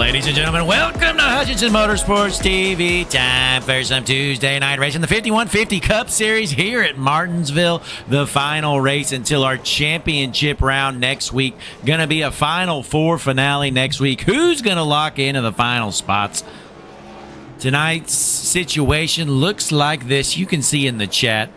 Ladies and gentlemen, welcome to Hutchinson Motorsports TV. Time for some Tuesday night racing. The 5150 Cup Series here at Martinsville. The final race until our championship round next week. Going to be a Final Four finale next week. Who's going to lock into the final spots? Tonight's situation looks like this. You can see in the chat.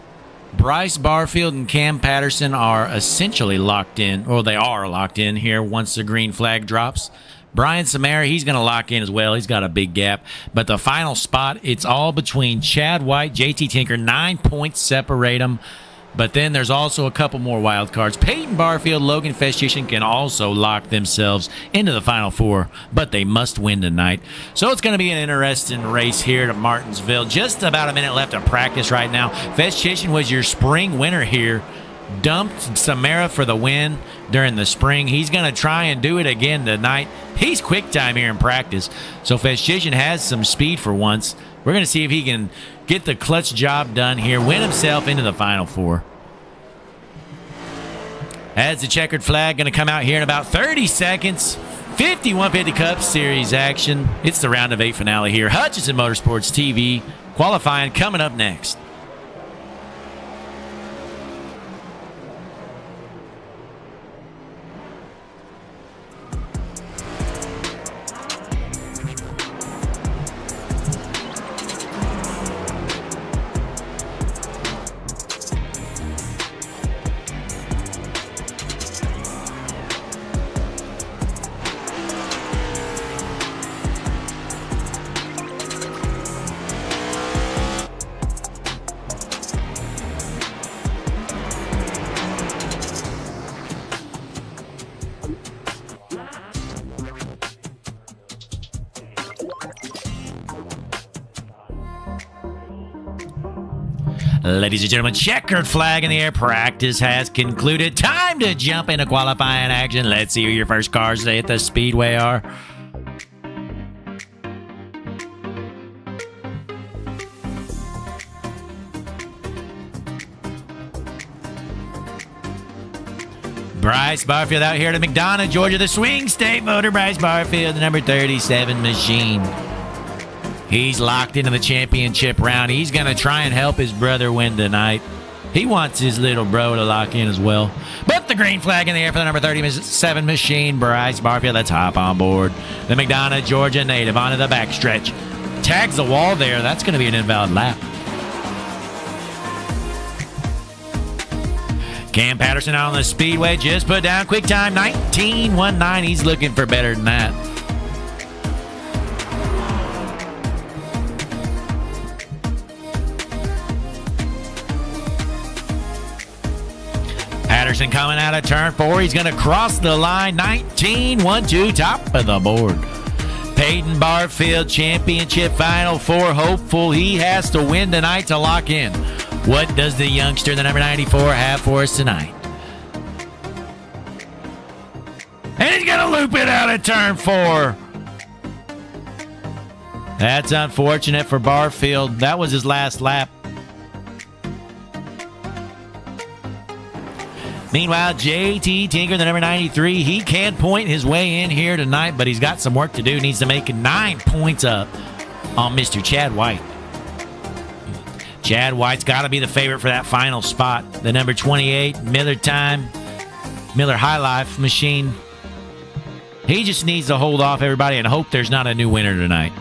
Bryce Barfield and Cam Patterson are essentially locked in, or they are locked in here once the green flag drops. Brian Samara, he's going to lock in as well. He's got a big gap. But the final spot, it's all between Chad White, JT Tinker. 9 points separate them. But then there's also a couple more wild cards. Peyton Barfield, Logan Festitian can also lock themselves into the Final Four, but they must win tonight. So it's going to be an interesting race here at Martinsville. Just about a minute left of practice right now. Festitian was your spring winner here. Dumped Samara for the win during the spring. He's going to try and do it again tonight. He's quick time here in practice. So Festitian has some speed for once. We're going to see if he can get the clutch job done here, win himself into the Final Four. As the checkered flag going to come out here in about 30 seconds. 5150 Cup Series action. It's the round of 8 finale here. Hutchinson Motorsports TV qualifying coming up next. Ladies and gentlemen, checkered flag in the air. Practice has concluded. Time to jump into qualifying action. Let's see who your first cars today at the Speedway are. Bryce Barfield out here to McDonough, Georgia. The Swing State Motor. Bryce Barfield, the number 37 machine. He's locked into the championship round. He's going to try and help his brother win tonight. He wants his little bro to lock in as well. But the green flag in the air for the number 37 machine, Bryce Barfield. Let's hop on board. The McDonough, Georgia native onto the backstretch. Tags the wall there. That's going to be an invalid lap. Cam Patterson out on the speedway. Just put down quick time. 19.19. He's looking for better than that. Patterson coming out of turn 4. He's going to cross the line. 19.12, top of the board. Peyton Barfield, championship Final Four hopeful. He has to win tonight to lock in. What does the youngster, the number 94, have for us tonight? And he's going to loop it out of turn 4. That's unfortunate for Barfield. That was his last lap. Meanwhile, JT Tinker, the number 93, he can point his way in here tonight, but he's got some work to do. Needs to make 9 points up on Mr. Chad White. Chad White's got to be the favorite for that final spot. The number 28, Miller High Life machine. He just needs to hold off everybody and hope there's not a new winner tonight.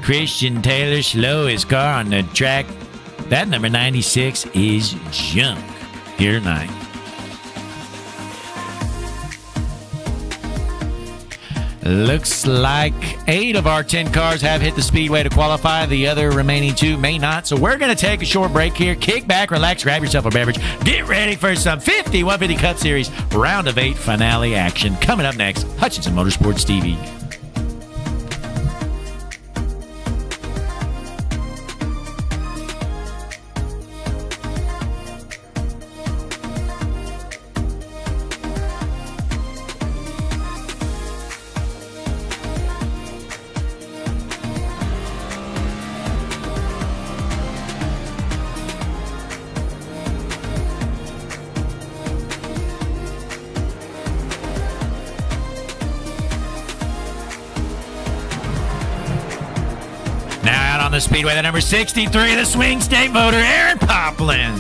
Christian Taylor, slow his car on the track. That number 96 is junk here tonight. Looks like 8 of our 10 cars have hit the speedway to qualify. The other remaining 2 may not. So we're going to take a short break here. Kick back, relax, grab yourself a beverage. Get ready for some 5150 Cup Series round of 8 finale action. Coming up next, Hutchinson Motorsports TV. the speedway, the number 63, the swing state motor, Aaron Poplin.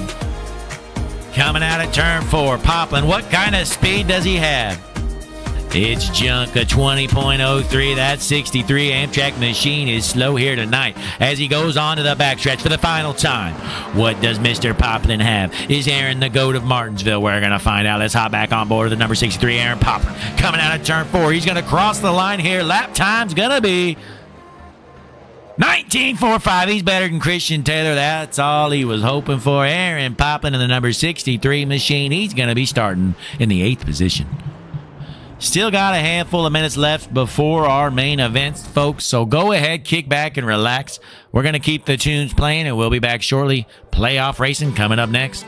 Coming out at turn 4. Poplin, what kind of speed does he have? It's junk, a 20.03. That 63 Amtrak machine is slow here tonight as he goes on to the backstretch for the final time. What does Mr. Poplin have? Is Aaron the GOAT of Martinsville? We're going to find out. Let's hop back on board with the number 63, Aaron Poplin. Coming out of turn 4. He's going to cross the line here. Lap time's going to be 19.45. He's better than Christian Taylor. That's all he was hoping for. Aaron Poplin in the number 63 machine. He's going to be starting in the 8th position. Still got a handful of minutes left before our main event, folks, so go ahead, kick back, and relax. We're going to keep the tunes playing, and we'll be back shortly. Playoff racing coming up next.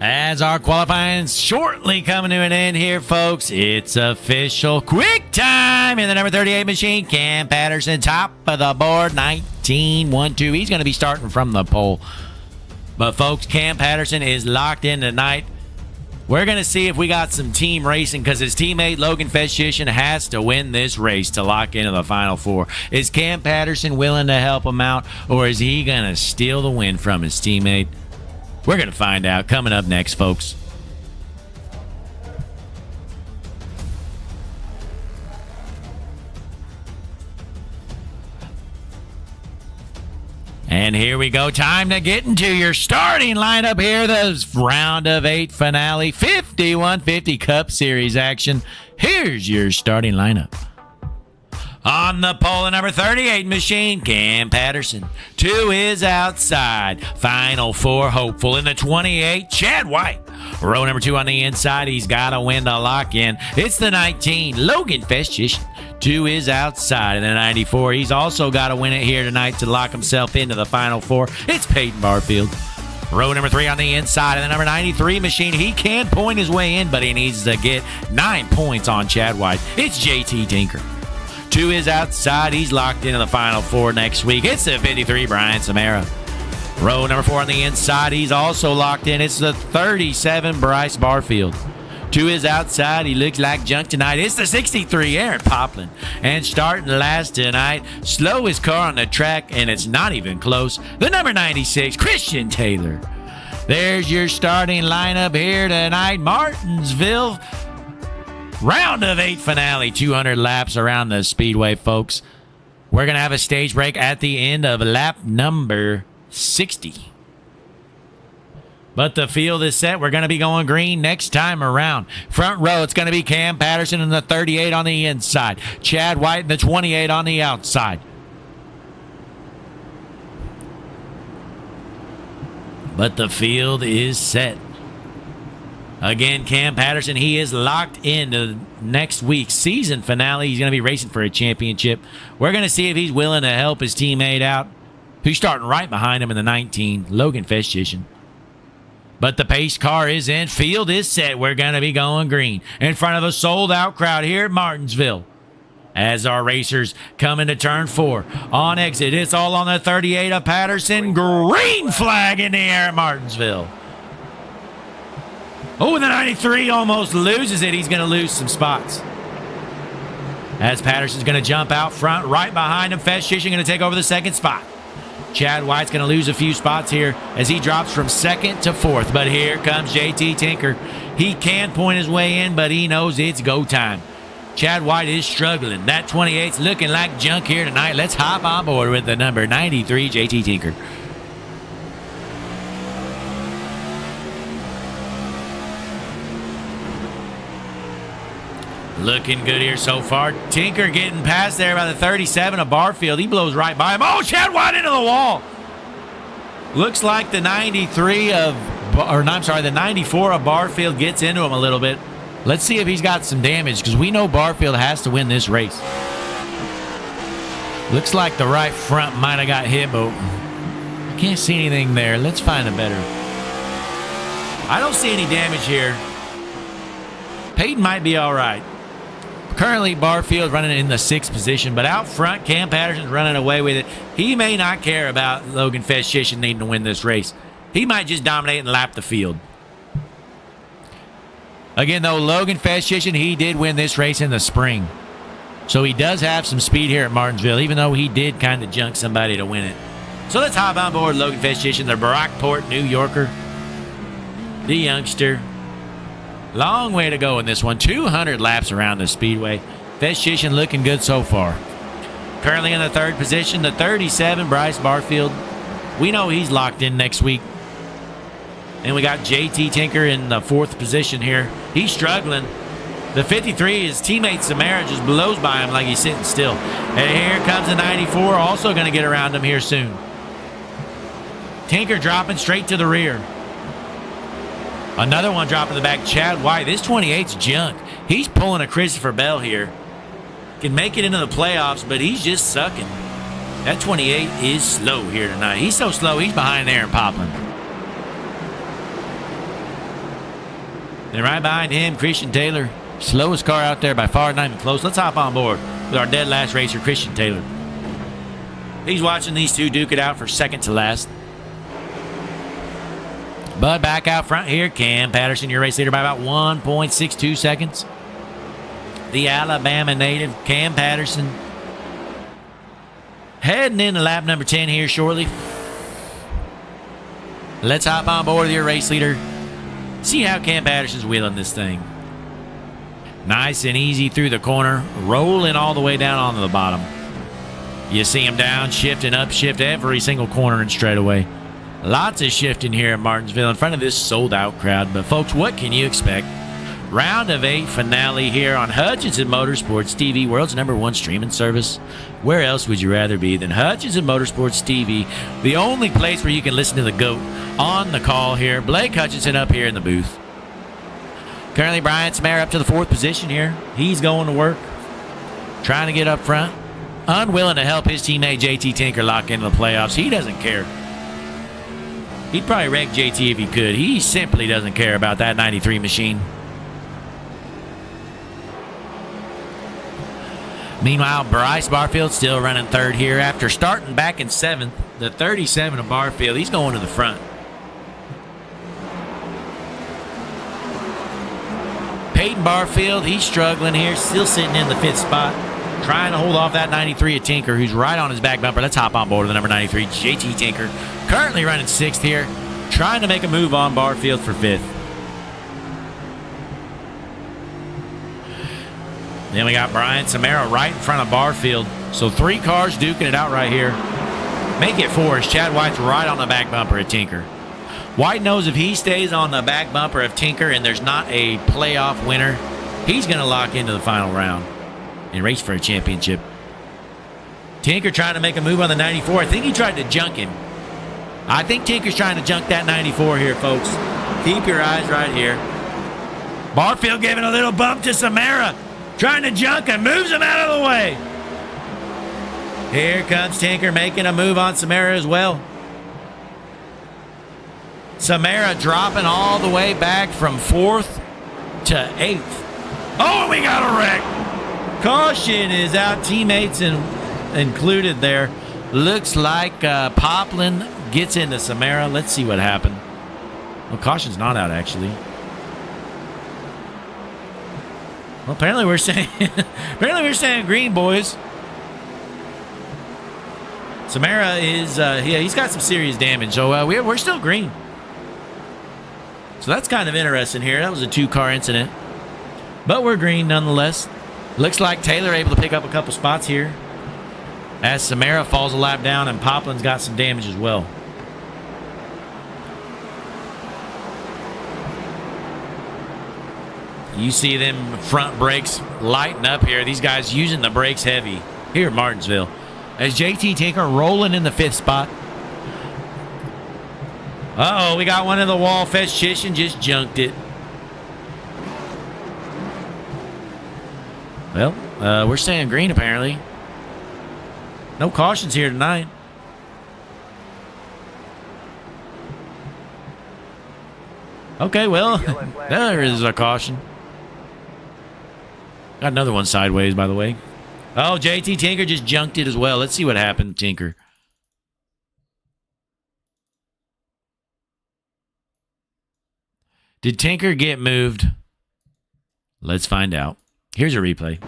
As our qualifying shortly coming to an end here, folks, it's official. Quick time in the number 38 machine. Cam Patterson, top of the board, 19-1-2. He's going to be starting from the pole. But, folks, Cam Patterson is locked in tonight. We're going to see if we got some team racing because his teammate Logan Festischen has to win this race to lock into the Final Four. Is Cam Patterson willing to help him out, or is he going to steal the win from his teammate? We're going to find out coming up next, folks. And here we go. Time to get into your starting lineup here. The round of 8 finale, 51-50 Cup Series action. Here's your starting lineup. On the pole, number 38 machine, Cam Patterson. 2 is outside. Final 4 hopeful. In the 28, Chad White. Row number 2 on the inside. He's got to win to lock in. It's the 19, Logan Festischen. 2 is outside. In the 94, he's also got to win it here tonight to lock himself into the Final 4. It's Peyton Barfield. Row number 3 on the inside. And the number 93 machine, he can point his way in, but he needs to get 9 points on Chad White. It's JT Tinker. 2 is outside. He's locked into the Final 4 next week. It's the 53, Brian Samara. Row number 4 on the inside. He's also locked in. It's the 37, Bryce Barfield. 2 is outside. He looks like junk tonight. It's the 63, Aaron Poplin. And starting last tonight, slowest car on the track, and it's not even close, the number 96, Christian Taylor. There's your starting lineup here tonight. Martinsville. Round of 8 finale, 200 laps around the speedway, folks. We're going to have a stage break at the end of lap number 60. But the field is set. We're going to be going green next time around. Front row, it's going to be Cam Patterson in the 38 on the inside. Chad White in the 28 on the outside. But the field is set. Again, Cam Patterson, he is locked into next week's season finale. He's going to be racing for a championship. We're going to see if he's willing to help his teammate out, who's starting right behind him in the 19, Logan Festischen. But the pace car is in. Field is set. We're going to be going green in front of a sold-out crowd here at Martinsville. As our racers come into turn 4. On exit, it's all on the 38 of Patterson. Green flag in the air at Martinsville. Oh, the 93 almost loses it. He's going to lose some spots. As Patterson's going to jump out front, right behind him. Festischen going to take over the second spot. Chad White's going to lose a few spots here as he drops from 2nd to 4th. But here comes JT Tinker. He can point his way in, but he knows it's go time. Chad White is struggling. That 28's looking like junk here tonight. Let's hop on board with the number 93, JT Tinker. Looking good here so far. Tinker getting past there by the 37 of Barfield. He blows right by him. Oh, Chad White into the wall. Looks like the 93 of, the 94 of Barfield gets into him a little bit. Let's see if he's got some damage because we know Barfield has to win this race. Looks like the right front might have got hit, but I can't see anything there. Let's find a better. I don't see any damage here. Peyton might be all right. Currently, Barfield running in the 6th position, but out front, Cam Patterson's running away with it. He may not care about Logan Festischen needing to win this race. He might just dominate and lap the field. Again, though, Logan Festischen, he did win this race in the spring. So he does have some speed here at Martinsville, even though he did kind of junk somebody to win it. So let's hop on board Logan Festischen, the Brockport New Yorker, the youngster. Long way to go in this one. 200 laps around the speedway. Festischen looking good so far. Currently in the 3rd position, the 37, Bryce Barfield. We know he's locked in next week. And we got JT Tinker in the 4th position here. He's struggling. The 53, his teammate Samara just blows by him like he's sitting still. And here comes the 94, also going to get around him here soon. Tinker dropping straight to the rear. Another one dropping the back, Chad White. This 28's junk. He's pulling a Christopher Bell here. Can make it into the playoffs, but he's just sucking. That 28 is slow here tonight. He's so slow, he's behind Aaron Poplin. And right behind him, Christian Taylor. Slowest car out there by far, not even close. Let's hop on board with our dead last racer, Christian Taylor. He's watching these two duke it out for second to last. But back out front here, Cam Patterson, your race leader by about 1.62 seconds. The Alabama native, Cam Patterson. Heading into lap number 10 here shortly. Let's hop on board with your race leader. See how Cam Patterson's wheeling this thing. Nice and easy through the corner, rolling all the way down onto the bottom. You see him downshift and upshift every single corner and straightaway. Lots of shifting here at Martinsville in front of this sold-out crowd. But, folks, what can you expect? Round of 8 finale here on Hutchinson Motorsports TV, world's #1 streaming service. Where else would you rather be than Hutchinson Motorsports TV, the only place where you can listen to the GOAT on the call here. Blake Hutchinson up here in the booth. Currently, Brian Samara up to the 4th position here. He's going to work, trying to get up front. Unwilling to help his teammate JT Tinker lock into the playoffs. He doesn't care. He'd probably wreck JT if he could. He simply doesn't care about that 93 machine. Meanwhile, Bryce Barfield still running 3rd here after starting back in 7th. The 37 of Barfield, he's going to the front. Peyton Barfield, he's struggling here, still sitting in the 5th spot, trying to hold off that 93 of Tinker, who's right on his back bumper. Let's hop on board with the number 93, JT Tinker. Currently running 6th here, trying to make a move on Barfield for 5th. Then we got Brian Samara right in front of Barfield. So 3 cars duking it out right here. Make it 4 as Chad White's right on the back bumper of Tinker. White knows if he stays on the back bumper of Tinker and there's not a playoff winner, he's going to lock into the final round and race for a championship. Tinker trying to make a move on the 94. I think he tried to junk him. I think Tinker's trying to junk that 94 here, folks. Keep your eyes right here. Barfield giving a little bump to Samara. Trying to junk him. Moves him out of the way. Here comes Tinker making a move on Samara as well. Samara dropping all the way back from 4th to 8th. Oh, we got a wreck. Caution is out. Teammates included there. Looks like Poplin gets into Samara. Let's see what happened. Well, caution's not out, actually. Well, apparently we're saying green, boys. Samara is he's got some serious damage, so we're still green. So that's kind of interesting here. That was a 2-car incident, but we're green nonetheless. Looks like Taylor able to pick up a couple spots here as Samara falls a lap down and Poplin's got some damage as well. You see them front brakes lighting up here. These guys using the brakes heavy here at Martinsville. As JT Tinker rolling in the 5th spot. Uh-oh, we got one in the wall. Fetch-Chisholm just junked it. Well, we're saying green apparently. No cautions here tonight. Okay, well, there is a caution. Got another one sideways, by the way. Oh, JT Tinker just junked it as well. Let's see what happened, Tinker. Did Tinker get moved? Let's find out. Here's a replay.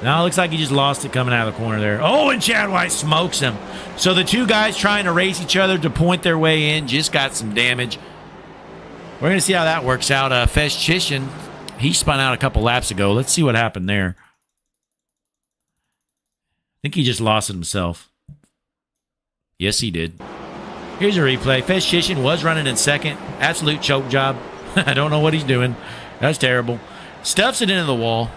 Now it looks like he just lost it coming out of the corner there. Oh, and Chad White smokes him. So the 2 guys trying to race each other to point their way in just got some damage. We're going to see how that works out. Fetch-Chisholm, he spun out a couple laps ago. Let's see what happened there. I think he just lost it himself. Yes, he did. Here's a replay. Fetch-Chisholm was running in 2nd. Absolute choke job. I don't know what he's doing. That's terrible. Stuffs it into the wall.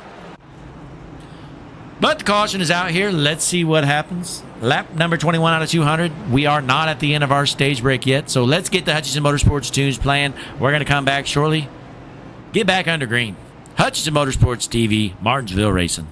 But the caution is out here. Let's see what happens. Lap number 21 out of 200. We are not at the end of our stage break yet, so let's get the Hutchinson Motorsports tunes playing. We're going to come back shortly. Get back under green. Hutchinson Motorsports TV, Martinsville Racing.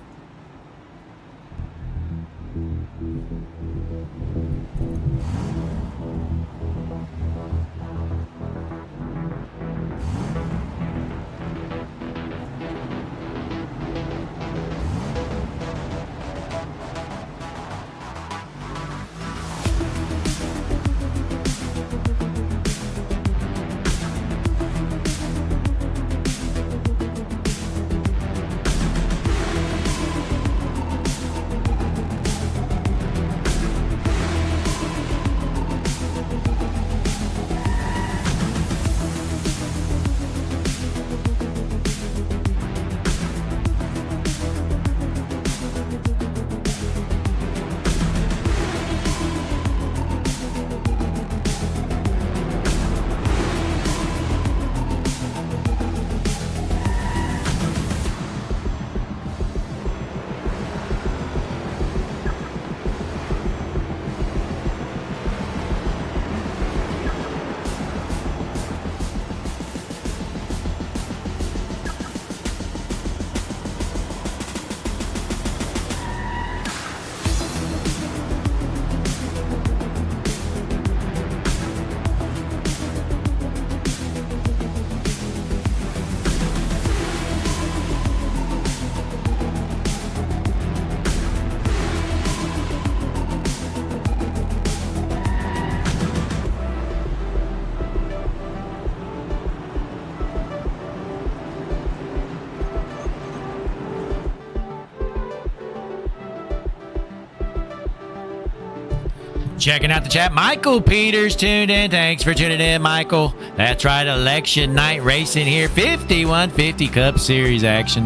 Checking out the chat, Michael Peters tuned in. Thanks for tuning in, Michael. That's right, election night racing here. 5150 Cup Series action.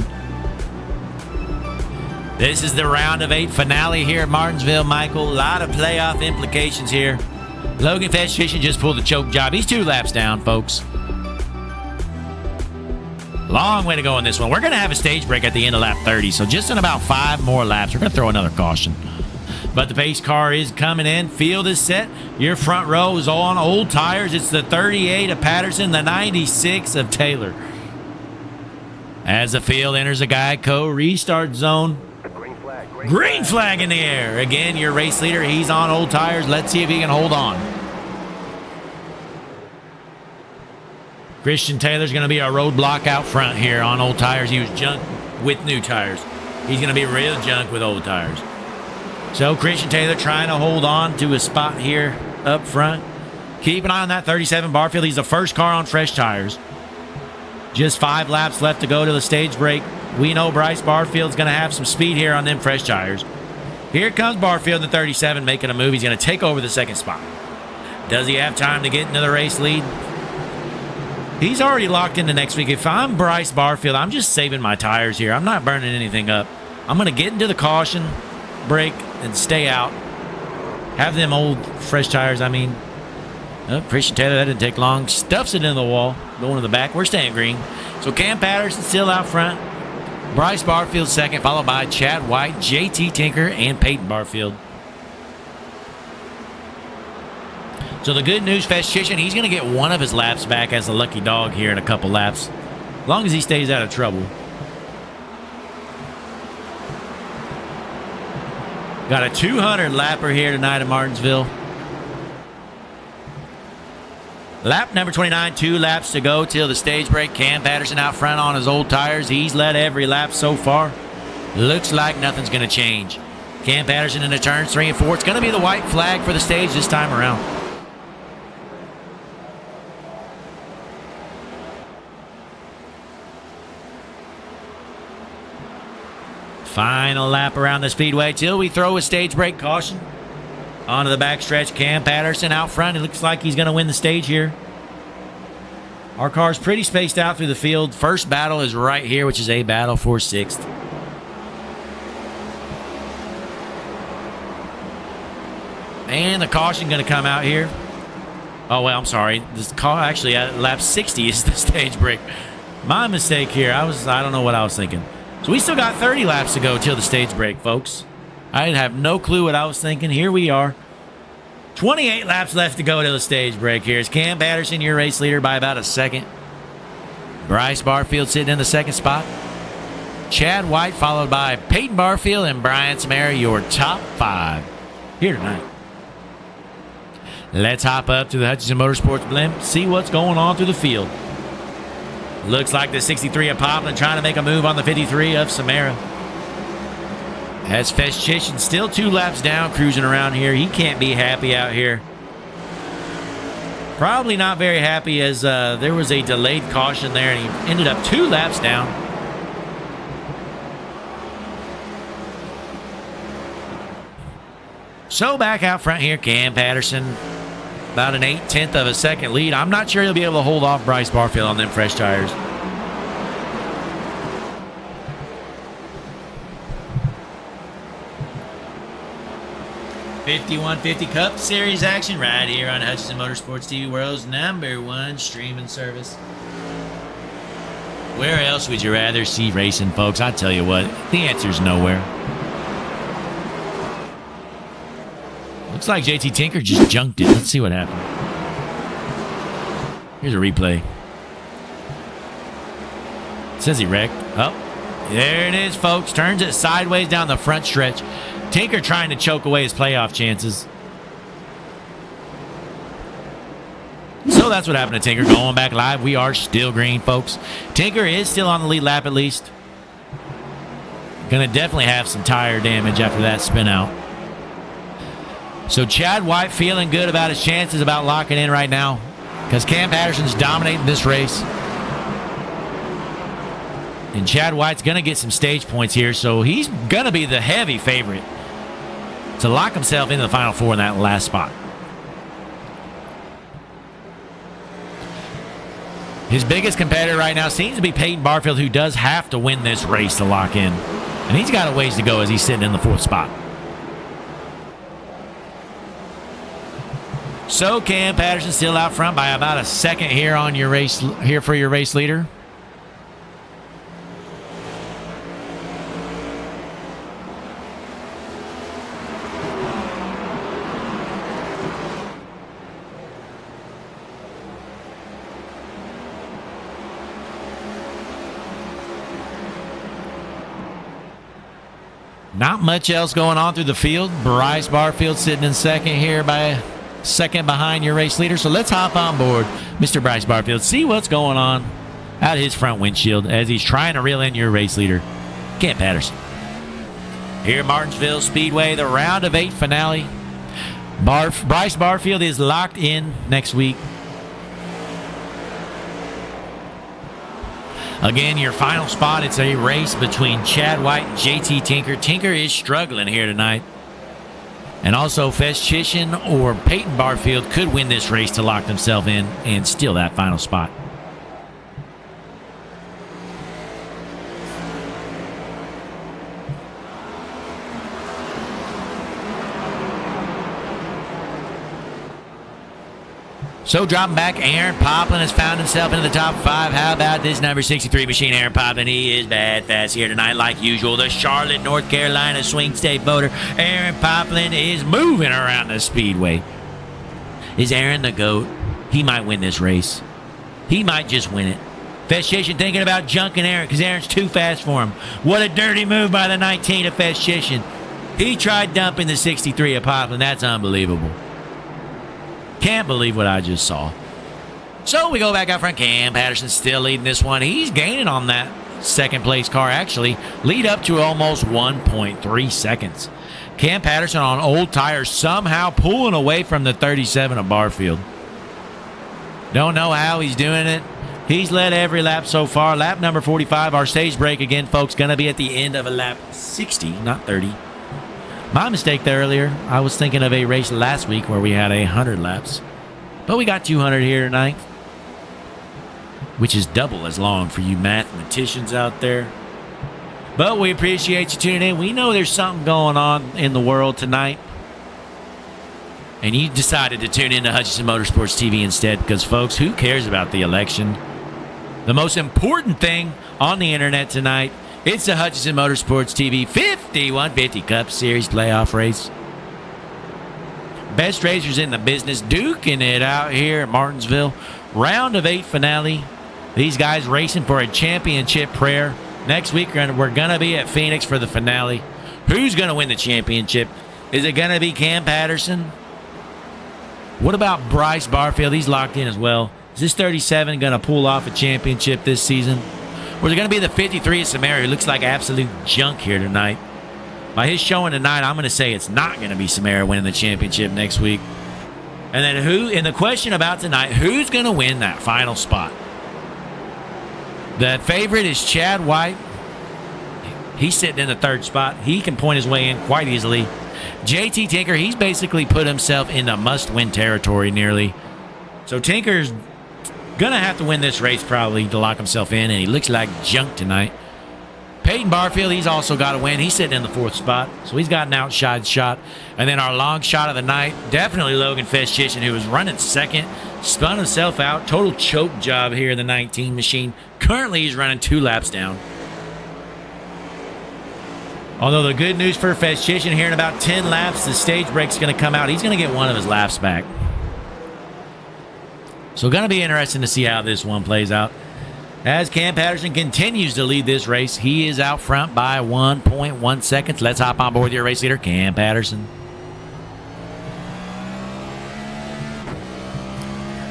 This is the round of 8 finale here at Martinsville, Michael. A lot of playoff implications here. Logan Fishfishing just pulled the choke job. He's 2 laps down, folks. Long way to go in this one. We're going to have a stage break at the end of lap 30, so just in about 5 more laps, we're going to throw another caution. But the pace car is coming in. Field is set. Your front row is all on old tires. It's the 38 of Patterson, the 96 of Taylor. As the field enters a Geico restart zone. Green flag in the air. Again, your race leader, he's on old tires. Let's see if he can hold on. Christian Taylor's going to be a roadblock out front here on old tires. He was junk with new tires. He's going to be real junk with old tires. So Christian Taylor trying to hold on to his spot here up front. Keep an eye on that 37 Barfield. He's the first car on fresh tires. Just 5 laps left to go to the stage break. We know Bryce Barfield's going to have some speed here on them fresh tires. Here comes Barfield in the 37 making a move. He's going to take over the second spot. Does he have time to get into the race lead? He's already locked into next week. If I'm Bryce Barfield, I'm just saving my tires here. I'm not burning anything up. I'm going to get into the caution break and stay out. Have them old fresh tires, I mean. Oh, Christian Taylor, that didn't take long. Stuffs it into the wall. Going to the back. We're staying green. So Cam Patterson still out front. Bryce Barfield second, followed by Chad White, JT Tinker, and Peyton Barfield. So the good news, Festchician, he's going to get one of his laps back as a lucky dog here in a couple laps. As long as he stays out of trouble. Got a 200 lapper here tonight at Martinsville. Lap number 29, 2 laps to go till the stage break. Cam Patterson out front on his old tires. He's led every lap so far. Looks like nothing's going to change. Cam Patterson into turns 3 and 4. It's going to be the white flag for the stage this time around. Final lap around the speedway till we throw a stage break caution. Onto the backstretch, Cam Patterson out front. It looks like he's going to win the stage here. Our car's pretty spaced out through the field. First battle is right here, which is a battle for 6th. And the caution going to come out here. Oh, well, I'm sorry. This car actually at lap 60 is the stage break. My mistake here. I don't know what I was thinking. So we still got 30 laps to go till the stage break, folks. I have no clue what I was thinking. Here we are. 28 laps left to go to the stage break. Here's Cam Patterson, your race leader, by about a second. Bryce Barfield sitting in the second spot. Chad White followed by Peyton Barfield and Brian Samara, your top 5 here tonight. Let's hop up to the Hutchinson Motorsports blimp, see what's going on through the field. Looks like the 63 of Poplin trying to make a move on the 53 of Samara. As Festchician still 2 laps down, cruising around here. He can't be happy out here. Probably not very happy as there was a delayed caution there, and he ended up 2 laps down. So back out front here, Cam Patterson. About an 0.8 of a second lead. I'm not sure he'll be able to hold off Bryce Barfield on them fresh tires. $51.50 Cup Series action right here on Hutchinson Motorsports TV, world's #1 streaming service. Where else would you rather see racing, folks? I tell you what, the answer's nowhere. Looks like JT Tinker just junked it. Let's see what happened. Here's a replay. It says he wrecked. Oh, there it is, folks. Turns it sideways down the front stretch. Tinker trying to choke away his playoff chances. So that's what happened to Tinker. Going back live, we are still green, folks. Tinker is still on the lead lap at least. Going to definitely have some tire damage after that spin out. So Chad White feeling good about his chances about locking in right now because Cam Patterson's dominating this race. And Chad White's going to get some stage points here, so he's going to be the heavy favorite. to lock himself into the Final Four in that last spot. His biggest competitor right now seems to be Peyton Barfield, who does have to win this race to lock in. And he's got a ways to go as he's sitting in the 4th spot. So Cam Patterson still out front by about a second here on your race here for your race leader. Not much else going on through the field. Bryce Barfield sitting in second here by second behind your race leader. So let's hop on board Mr. Bryce Barfield, see what's going on out his front windshield as he's trying to reel in your race leader, Cam Patterson. Here at Martinsville Speedway, the round of 8 finale. Bryce Barfield is locked in next week. Again, your final spot, it's a race between Chad White and JT Tinker. Tinker is struggling here tonight. And also, Festchician or Peyton Barfield could win this race to lock themselves in and steal that final spot. So dropping back, Aaron Poplin has found himself into the top 5. How about this number 63 machine, Aaron Poplin? He is bad fast here tonight like usual. The Charlotte, North Carolina swing state voter, Aaron Poplin, is moving around the speedway. Is Aaron the GOAT? He might win this race. He might just win it. Festchician thinking about junking Aaron because Aaron's too fast for him. What a dirty move by the 19 of Festchician. He tried dumping the 63 of Poplin. That's unbelievable. Can't believe what I just saw. So we go back out front. Cam Patterson still leading this one. He's gaining on that second place car, actually. Lead up to almost 1.3 seconds. Cam Patterson on old tires somehow pulling away from the 37 of Barfield. Don't know how he's doing it. He's led every lap so far. Lap number 45, our stage break again, folks, going to be at the end of a lap 60, not 30. My mistake there earlier. I was thinking of a race last week where we had 100 laps. But we got 200 here tonight, which is double as long for you mathematicians out there. But we appreciate you tuning in. We know there's something going on in the world tonight. And you decided to tune in to Hutchinson Motorsports TV instead because, folks, who cares about the election? The most important thing on the internet tonight, it's the Hutchinson Motorsports TV 5150 Cup Series playoff race. Best racers in the business duking it out here at Martinsville. Round of 8 finale. These guys racing for a championship prayer. Next week, we're going to be at Phoenix for the finale. Who's going to win the championship? Is it going to be Cam Patterson? What about Bryce Barfield? He's locked in as well. Is this 37 going to pull off a championship this season? Or is it going to be the 53 of Samara, who looks like absolute junk here tonight? By his showing tonight, I'm going to say it's not going to be Samara winning the championship next week. And then who, in the question about tonight, who's going to win that final spot? The favorite is Chad White. He's sitting in the 3rd spot. He can point his way in quite easily. JT Tinker, he's basically put himself into must-win territory nearly. So Tinker's going to have to win this race probably to lock himself in, and he looks like junk tonight. Peyton Barfield, he's also got to win. He's sitting in the 4th spot, so he's got an outside shot. And then our long shot of the night, definitely Logan Festchician, who was running 2nd, spun himself out. Total choke job here in the 19 machine. Currently, he's running 2 laps down. Although the good news for Festchician, here in about 10 laps, the stage break's going to come out. He's going to get one of his laps back. So going to be interesting to see how this one plays out. As Cam Patterson continues to lead this race, he is out front by 1.1 seconds. Let's hop on board with your race leader, Cam Patterson.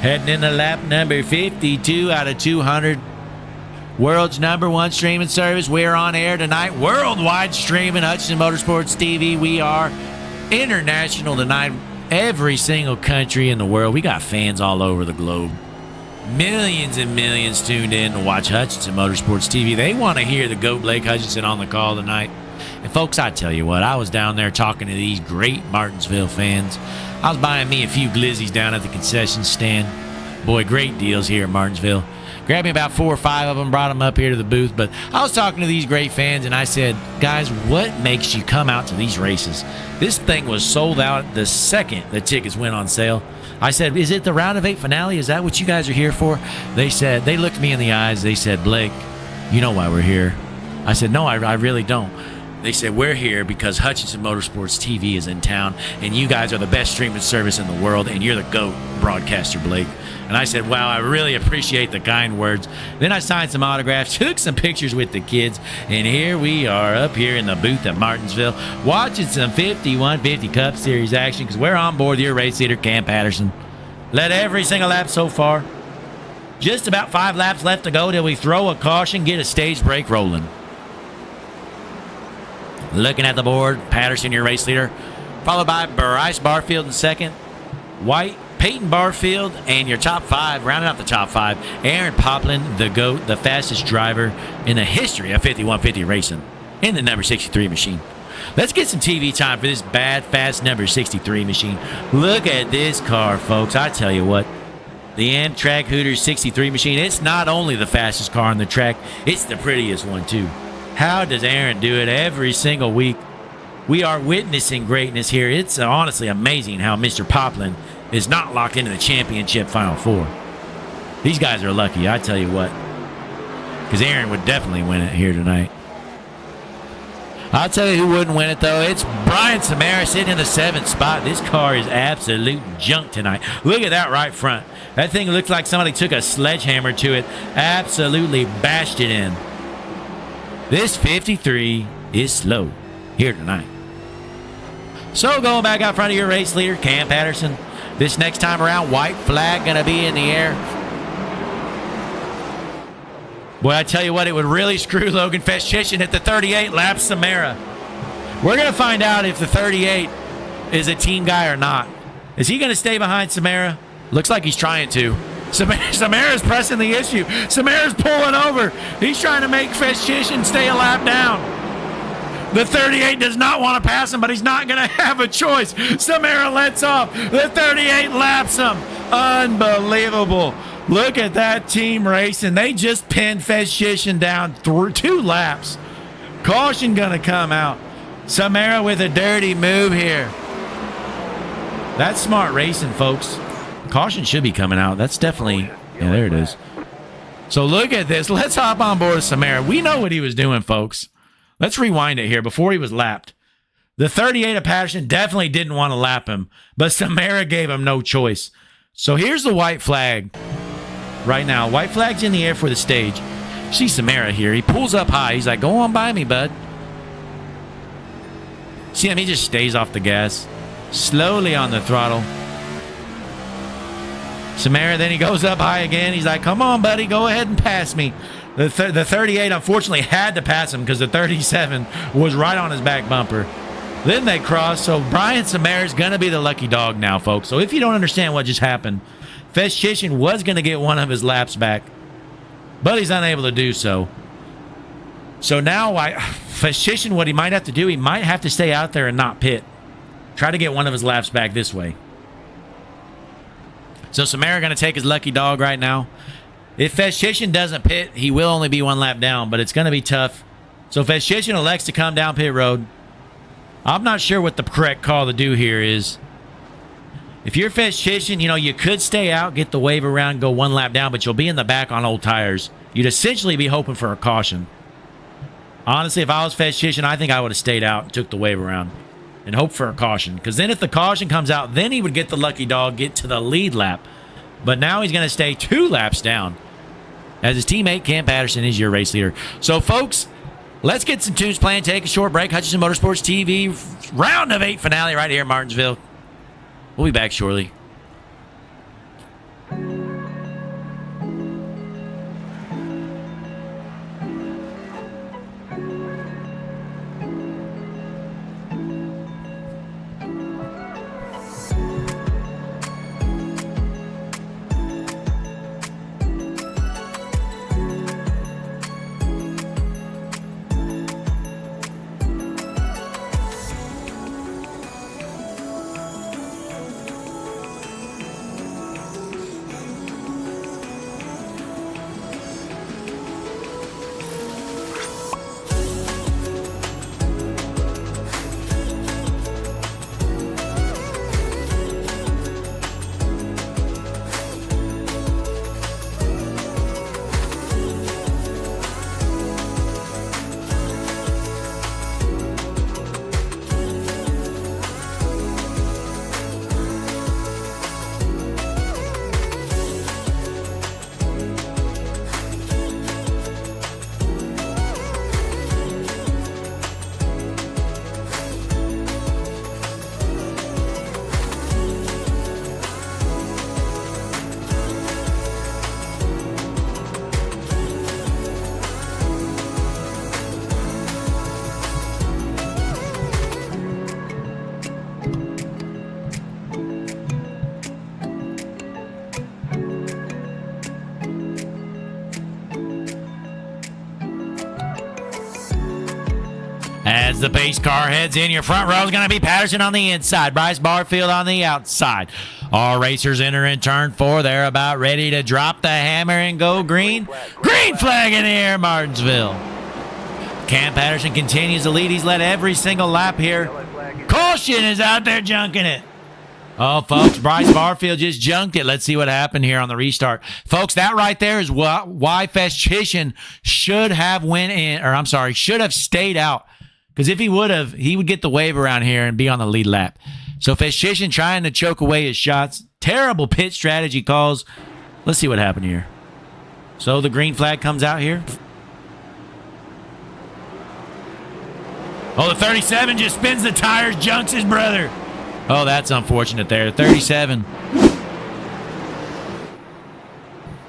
Heading into lap number 52 out of 200. World's #1 streaming service. We're on air tonight. Worldwide streaming, Hutchinson Motorsports TV. We are international tonight. Every single country in the world. We got fans all over the globe. Millions and millions tuned in to watch Hutchinson Motorsports TV. They want to hear the GOAT Blake Hutchinson on the call tonight. And folks, I tell you what, I was down there talking to these great Martinsville fans. I was buying me a few glizzies down at the concession stand. Boy, great deals here at Martinsville. Grabbed me about 4 or 5 of them, brought them up here to the booth. But I was talking to these great fans, and I said, guys, what makes you come out to these races? This thing was sold out the second the tickets went on sale. I said, is it the round of 8 finale? Is that what you guys are here for? They said, they looked me in the eyes. They said, Blake, you know why we're here. I said, no, I really don't. They said, we're here because Hutchinson Motorsports TV is in town, and you guys are the best streaming service in the world, and you're the GOAT broadcaster, Blake. And I said, wow, I really appreciate the kind words. Then I signed some autographs, took some pictures with the kids, and here we are up here in the booth at Martinsville watching some 5150 Cup Series action because we're on board your race leader, Cam Patterson. Led every single lap so far. Just about 5 laps left to go till we throw a caution, get a stage break rolling. Looking at the board, Patterson, your race leader, followed by Bryce Barfield in second, White, Peyton Barfield, and your top 5, rounding out the top 5, Aaron Poplin, the GOAT, the fastest driver in the history of 5150 racing in the number 63 machine. Let's get some TV time for this bad, fast number 63 machine. Look at this car, folks. I tell you what, the Amtrak Hooters 63 machine, it's not only the fastest car on the track, it's the prettiest one, too. How does Aaron do it every single week? We are witnessing greatness here. It's honestly amazing how Mr. Poplin is not locked into the championship Final Four. These guys are lucky, I tell you what. Because Aaron would definitely win it here tonight. I'll tell you who wouldn't win it, though. It's Brian Samara sitting in the 7th spot. This car is absolute junk tonight. Look at that right front. That thing looks like somebody took a sledgehammer to it. Absolutely bashed it in. This 53 is slow here tonight. So going back out front of your race leader, Cam Patterson. This next time around, white flag going to be in the air. Boy, I tell you what, it would really screw Logan Festchician at the 38 lap Samara. We're going to find out if the 38 is a team guy or not. Is he going to stay behind Samara? Looks like he's trying to. Samara's pressing the issue. Samara's pulling over. He's trying to make Festchician stay a lap down. The 38 does not want to pass him, but he's not going to have a choice. Samara lets off. The 38 laps him. Unbelievable. Look at that team racing. They just pinned Festchician down through 2 laps. Caution going to come out. Samara with a dirty move here. That's smart racing, folks. Caution should be coming out. That's definitely... Yeah, there it is. So look at this. Let's hop on board with Samara. We know what he was doing, folks. Let's rewind it here before he was lapped. The 38 of Patterson definitely didn't want to lap him, but Samara gave him no choice. So here's the white flag right now. White flag's in the air for the stage. See Samara here. He pulls up high. He's like, go on by me, bud. See him? He just stays off the gas. Slowly on the throttle. Samara, then he goes up high again. He's like, come on, buddy. Go ahead and pass me. The 38, unfortunately, had to pass him because the 37 was right on his back bumper. Then they cross. So Brian Samara's going to be the lucky dog now, folks. So if you don't understand what just happened, Festchician was going to get one of his laps back, but he's unable to do so. So now Festchician, what he might have to do, he might have to stay out there and not pit. Try to get one of his laps back this way. So Samara going to take his lucky dog right now. If Festchician doesn't pit, he will only be 1 lap down, but it's going to be tough. So Festchician elects to come down pit road. I'm not sure what the correct call to do here is. If you're Festchician, you could stay out, get the wave around, go 1 lap down, but you'll be in the back on old tires. You'd essentially be hoping for a caution. Honestly, if I was Festchician, I think I would have stayed out and took the wave around and hoped for a caution. Because then if the caution comes out, then he would get the lucky dog, get to the lead lap. But now he's going to stay 2 laps down, as his teammate Cam Patterson is your race leader. So, folks, let's get some tunes playing, take a short break. Hutchinson Motorsports TV, round of 8 finale right here in Martinsville. We'll be back shortly. As the pace car heads in, your front row is going to be Patterson on the inside, Bryce Barfield on the outside. All racers enter in turn 4. They're about ready to drop the hammer and go green. Green flag in the air, Martinsville. Cam Patterson continues to lead. He's led every single lap here. Caution is out there junking it. Oh, folks, Bryce Barfield just junked it. Let's see what happened here on the restart. Folks, that right there is why Festchician should have stayed out. Because if he would have, he would get the wave around here and be on the lead lap. So Festchician trying to choke away his shots. Terrible pit strategy calls. Let's see what happened here. So the green flag comes out here. Oh, the 37 just spins the tires, junks his brother. Oh, that's unfortunate there. 37.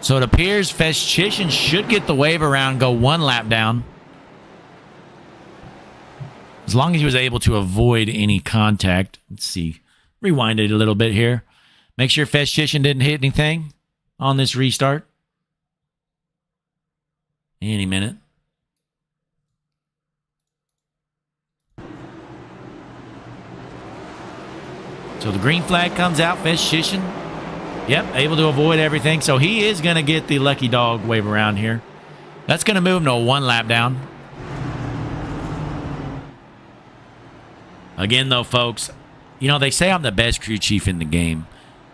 So it appears Festchician should get the wave around, go one lap down. As long as he was able to avoid any contact. Let's see. Rewind it a little bit here. Make sure Festchician didn't hit anything on this restart. Any minute. So the green flag comes out. Festchician, yep, able to avoid everything. So he is going to get the lucky dog wave around here. That's going to move him to a one lap down. Again, though, folks, you know, they say I'm the best crew chief in the game.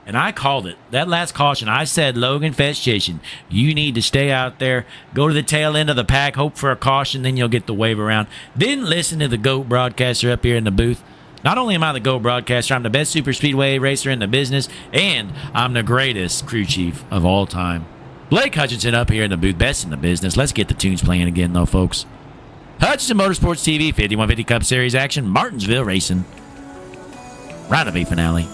And I called it. That last caution, I said, Logan Festchician, you need to stay out there, go to the tail end of the pack, hope for a caution, then you'll get the wave around. Didn't listen to the GOAT broadcaster up here in the booth. Not only am I the GOAT broadcaster, I'm the best super speedway racer in the business, and I'm the greatest crew chief of all time. Blake Hutchinson up here in the booth, best in the business. Let's get the tunes playing again, though, folks. Hutchinson Motorsports TV, 5150 Cup Series action, Martinsville racing. Round of 8 finale.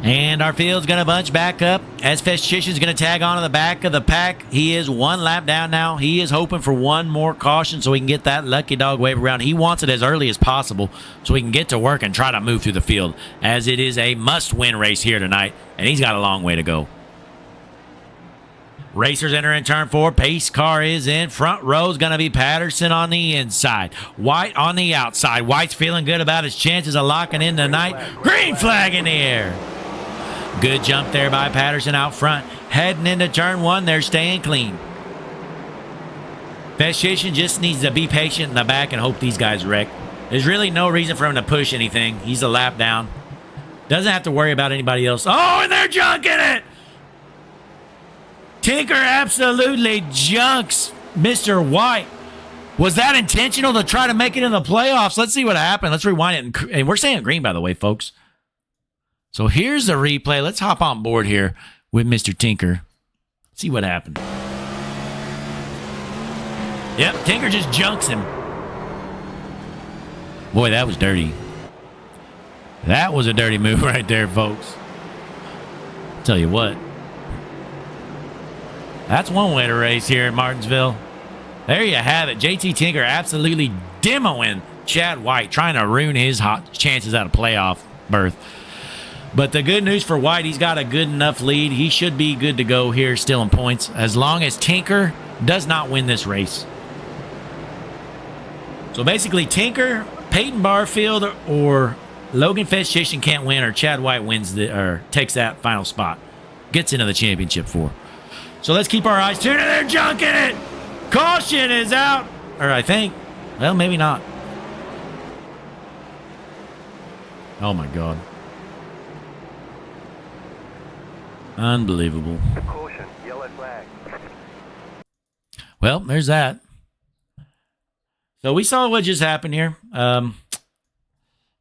And our field's going to bunch back up as Festchician's going to tag on to the back of the pack. He is one lap down now. He is hoping for one more caution so he can get that lucky dog wave around. He wants it as early as possible so he can get to work and try to move through the field, as it is a must-win race here tonight, and he's got a long way to go. Racers enter in turn 4. Pace car is in. Front row is going to be Patterson on the inside. White on the outside. White's feeling good about his chances of locking in tonight. Green flag in the air. Good jump there by Patterson out front. Heading into turn 1, they're staying clean. Festchician just needs to be patient in the back and hope these guys wreck. There's really no reason for him to push anything. He's a lap down. Doesn't have to worry about anybody else. Oh, and they're junking it! Tinker absolutely junks Mr. White. Was that intentional to try to make it in the playoffs? Let's see what happened. Let's rewind it. And we're saying green, by the way, folks. So here's the replay. Let's hop on board here with Mr. Tinker. See what happened. Yep, Tinker just junks him. Boy, that was dirty. That was a dirty move right there, folks. Tell you what. That's one way to race here in Martinsville. There you have it. JT Tinker absolutely demoing Chad White, trying to ruin his hot chances at a playoff berth. But the good news for White, he's got a good enough lead. He should be good to go here still in points, as long as Tinker does not win this race. So basically, Tinker, Peyton Barfield, or Logan Festchation can't win, or Chad White wins or takes that final spot, gets into the championship 4. So let's keep our eyes tuned. They're junking it. Caution is out, or I think, well, maybe not. Oh my God! Unbelievable. Caution, yellow flag. Well, there's that. So we saw what just happened here.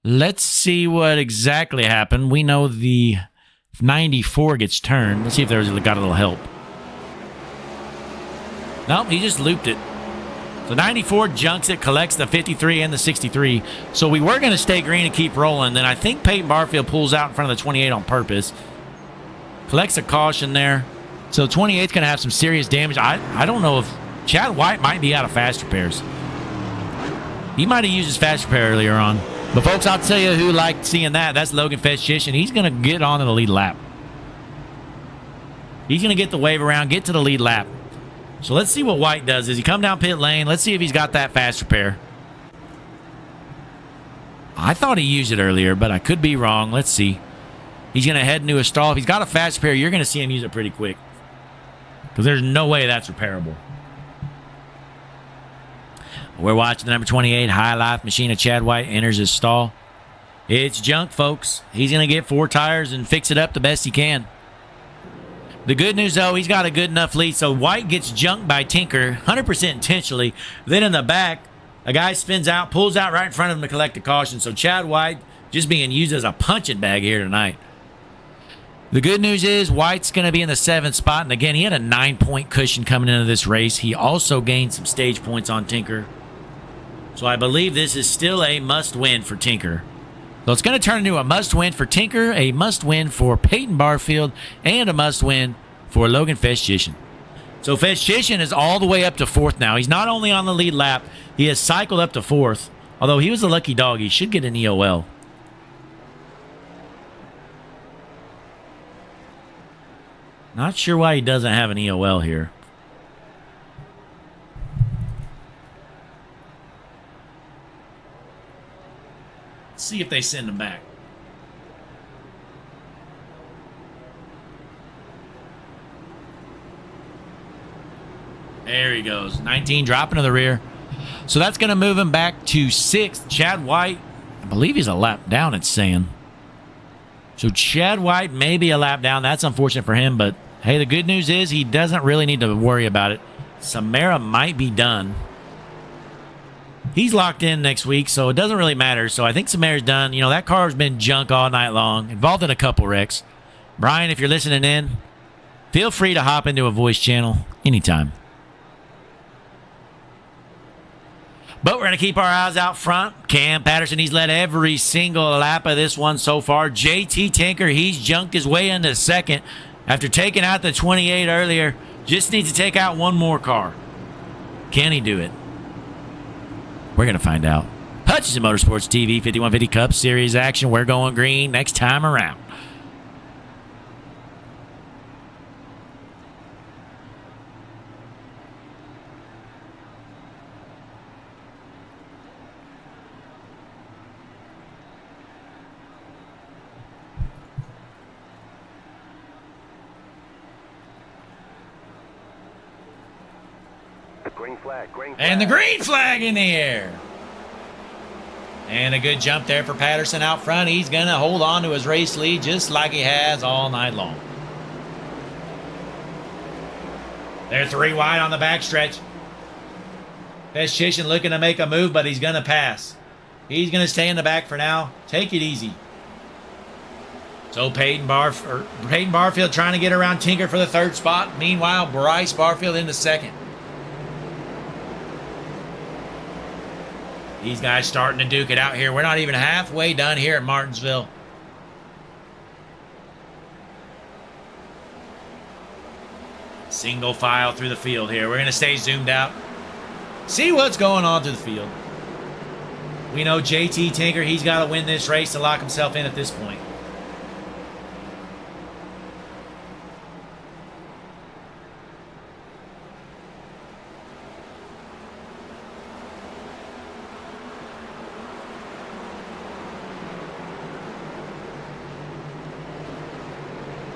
Let's see what exactly happened. We know the 94 gets turned. Let's see if there's got a little help. Nope, he just looped it. So 94 junks it, collects the 53 and the 63. So we were going to stay green and keep rolling. Then I think Peyton Barfield pulls out in front of the 28 on purpose. Collects a caution there. So 28's going to have some serious damage. I don't know if Chad White might be out of fast repairs. He might have used his fast repair earlier on. But, folks, I'll tell you who liked seeing that. That's Logan Festchation. He's going to get on to the lead lap. He's going to get the wave around, get to the lead lap. So let's see what White does. As he come down pit lane, let's see if he's got that fast repair. I thought he used it earlier, but I could be wrong. Let's see. He's going to head into a stall. If he's got a fast repair, you're going to see him use it pretty quick. Because there's no way that's repairable. We're watching the number 28 High Life Machine of Chad White enters his stall. It's junk, folks. He's going to get 4 tires and fix it up the best he can. The good news, though, he's got a good enough lead. So White gets junked by Tinker 100% intentionally. Then in the back, a guy spins out, pulls out right in front of him to collect the caution. So Chad White just being used as a punching bag here tonight. The good news is White's going to be in the 7th spot. And again, he had a 9-point cushion coming into this race. He also gained some stage points on Tinker. So I believe this is still a must-win for Tinker. So it's going to turn into a must-win for Tinker, a must-win for Peyton Barfield, and a must-win for Logan Festchation. So Festchation is all the way up to 4th now. He's not only on the lead lap, he has cycled up to 4th. Although he was a lucky dog, he should get an EOL. Not sure why he doesn't have an EOL here. See if they send him back. There he goes. 19 dropping to the rear. So that's going to move him back to 6th. Chad White, I believe he's a lap down, it's saying. So Chad White may be a lap down. That's unfortunate for him, but hey, the good news is he doesn't really need to worry about it. Samara might be done. He's locked in next week, so it doesn't really matter. So I think Samara's done. You know, that car's been junk all night long, involved in a couple wrecks. Brian, if you're listening in, feel free to hop into a voice channel anytime. But we're going to keep our eyes out front. Cam Patterson, he's led every single lap of this one so far. JT Tinker, he's junked his way into 2nd after taking out the 28 earlier. Just needs to take out one more car. Can he do it? We're going to find out. Hutchinson Motorsports TV, 5150 Cup Series action. We're going green next time around. Green flag, green flag. And the green flag in the air. And a good jump there for Patterson out front. He's going to hold on to his race lead just like he has all night long. They're 3 wide on the backstretch. Festchation looking to make a move, but he's going to pass. He's going to stay in the back for now. Take it easy. So Peyton Barfield trying to get around Tinker for the 3rd spot. Meanwhile, Bryce Barfield into 2nd. These guys starting to duke it out here. We're not even halfway done here at Martinsville. Single file through the field here. We're going to stay zoomed out. See what's going on through the field. We know JT Tinker, he's got to win this race to lock himself in at this point.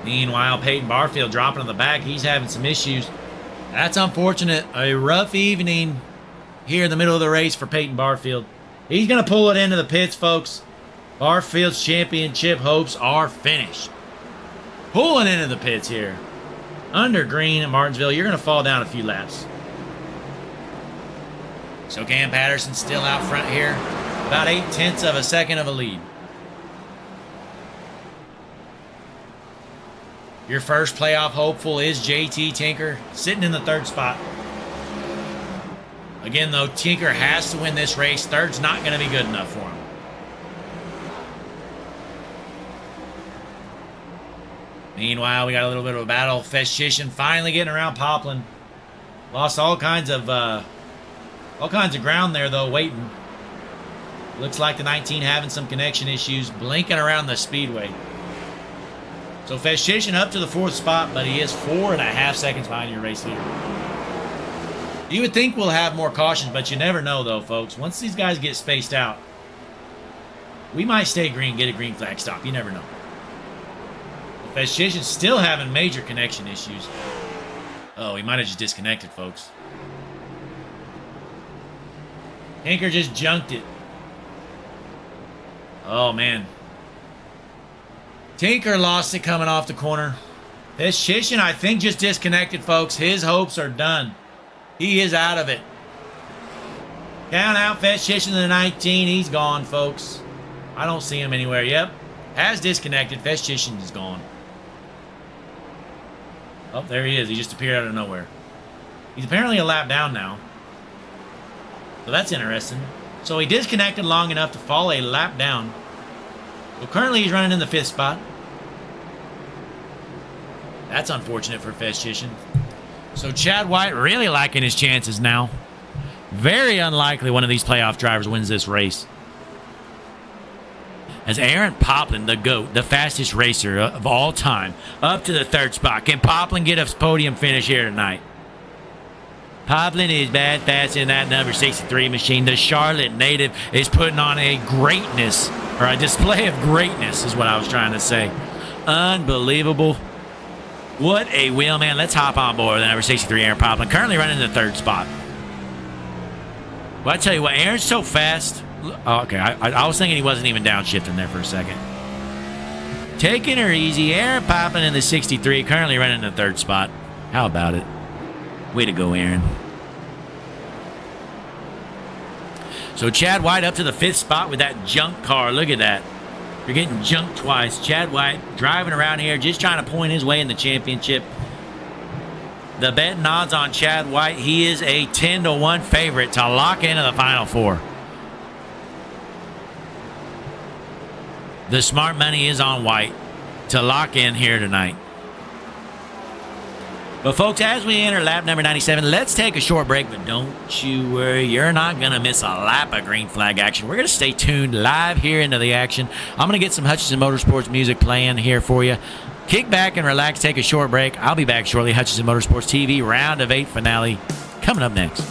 Meanwhile, Peyton Barfield dropping on the back. He's having some issues. That's unfortunate. A rough evening here in the middle of the race for Peyton Barfield. He's going to pull it into the pits, folks. Barfield's championship hopes are finished. Pulling into the pits here. Under green at Martinsville, you're going to fall down a few laps. So Cam Patterson still out front here. About 0.8 of a second of a lead. Your first playoff hopeful is JT Tinker, sitting in the third spot. Again, though, Tinker has to win this race. Third's not going to be good enough for him. Meanwhile, we got a little bit of a battle. Festischen finally getting around Poplin. Lost all kinds of ground there, though, waiting. Looks like the 19 having some connection issues, blinking around the speedway. So Festischen up to the 4th spot, but he is 4.5 seconds behind your race leader. You would think we'll have more cautions, but you never know, though, folks. Once these guys get spaced out, we might stay green, get a green flag stop. You never know. Festischen still having major connection issues. Oh, he might have just disconnected, folks. Tinker just junked it. Oh, man. Tinker lost it coming off the corner. Festischen, I think, just disconnected, folks. His hopes are done. He is out of it. Count out Festischen to the 19. He's gone, folks. I don't see him anywhere. Yep. Has disconnected. Festischen is gone. Oh, there he is. He just appeared out of nowhere. He's apparently a lap down now. So that's interesting. So he disconnected long enough to fall a lap down. So currently he's running in the 5th spot. That's unfortunate for Festischen. So Chad White really liking his chances now. Very unlikely one of these playoff drivers wins this race. As Aaron Poplin, the GOAT, the fastest racer of all time, up to the 3rd spot. Can Poplin get a podium finish here tonight? Poplin is bad fast in that number 63 machine. The Charlotte native is putting on a greatness, or a display of greatness is what I was trying to say. Unbelievable. What a wheel, man. Let's hop on board the number 63, Aaron Poplin. Currently running in the 3rd spot. Well, I tell you what, Aaron's so fast. Oh, okay, I was thinking he wasn't even downshifting there for a second. Taking her easy. Aaron Poplin in the 63, currently running in the 3rd spot. How about it? Way to go, Aaron. So Chad White up to the 5th spot with that junk car. Look at that. You're getting junked twice. Chad White driving around here, just trying to point his way in the championship. The betting odds on Chad White, he is a 10-1 favorite to lock into the Final Four. The smart money is on White to lock in here tonight. But folks, as we enter lap number 97, let's take a short break. But don't you worry, you're not going to miss a lap of green flag action. We're going to stay tuned live here into the action. I'm going to get some Hutchinson Motorsports music playing here for you. Kick back and relax, take a short break. I'll be back shortly. Hutchinson Motorsports TV round of 8 finale coming up next.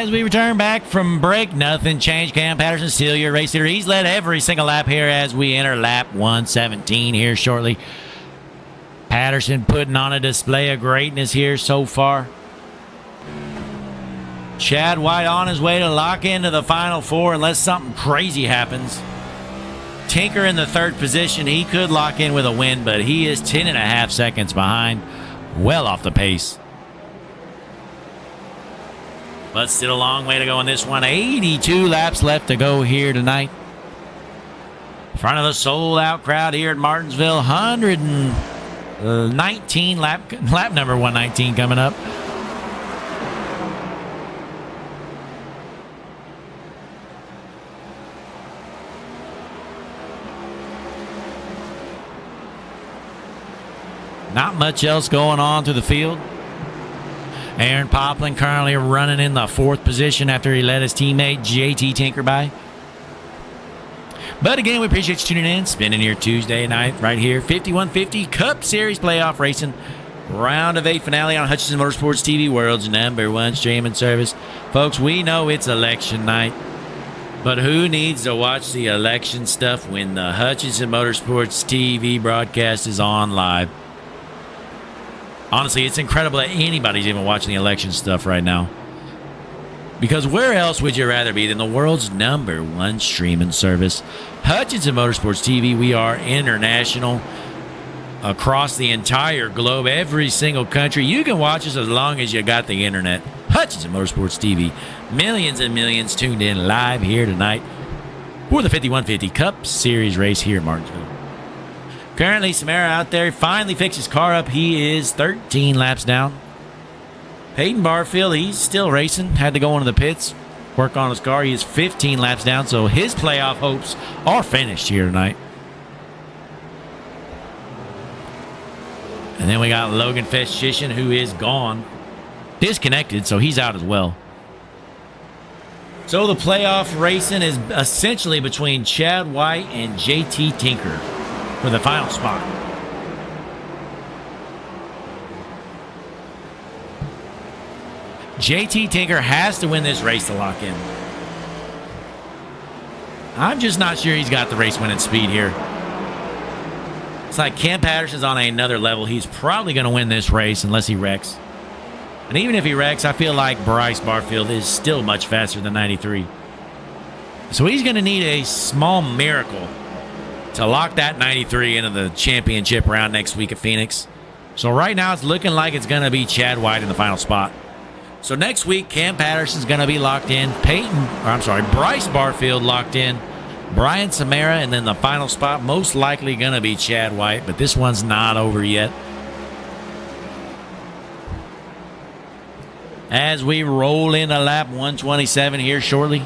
As we return back from break, nothing changed. Cam Patterson still your race leader. He's led every single lap here as we enter lap 117 here shortly. Patterson putting on a display of greatness here so far. Chad White on his way to lock into the final four unless something crazy happens. Tinker in the third position. He could lock in with a win, but he is 10.5 seconds behind. Well off the pace. But still a long way to go in this one. 82 laps left to go here tonight. In front of the sold-out crowd here at Martinsville. 119 lap number 119 coming up. Not much else going on through the field. Aaron Poplin currently running in the fourth position after he led his teammate JT Tinker by. But again, we appreciate you tuning in, spending your Tuesday night right here. 5150 Cup Series Playoff Racing. Round of 8 finale on Hutchinson Motorsports TV, world's #1 streaming service. Folks, we know it's election night. But who needs to watch the election stuff when the Hutchinson Motorsports TV broadcast is on live? Honestly, it's incredible that anybody's even watching the election stuff right now. Because where else would you rather be than the world's #1 streaming service? Hutchinson Motorsports TV, we are international across the entire globe, every single country. You can watch us as long as you got the internet. Hutchinson Motorsports TV. Millions and millions tuned in live here tonight for the 5150 Cup Series race here at Martinsville. Currently, Samara out there finally fixed his car up. He is 13 laps down. Peyton Barfield, he's still racing. Had to go into the pits, work on his car. He is 15 laps down, so his playoff hopes are finished here tonight. And then we got Logan Festishin, who is gone. Disconnected, so he's out as well. So the playoff racing is essentially between Chad White and JT Tinker for the final spot. JT Tinker has to win this race to lock in. I'm just not sure he's got the race winning speed here. It's like Cam Patterson's on another level. He's probably going to win this race unless he wrecks. And even if he wrecks, I feel like Bryce Barfield is still much faster than 93. So he's going to need a small miracle to lock that 93 into the championship round next week at Phoenix. So right now it's looking like it's going to be Chad White in the final spot. So next week, Cam Patterson's going to be locked in. Bryce Barfield locked in. Brian Samara, and then the final spot most likely going to be Chad White, but this one's not over yet. As we roll into lap 127 here shortly,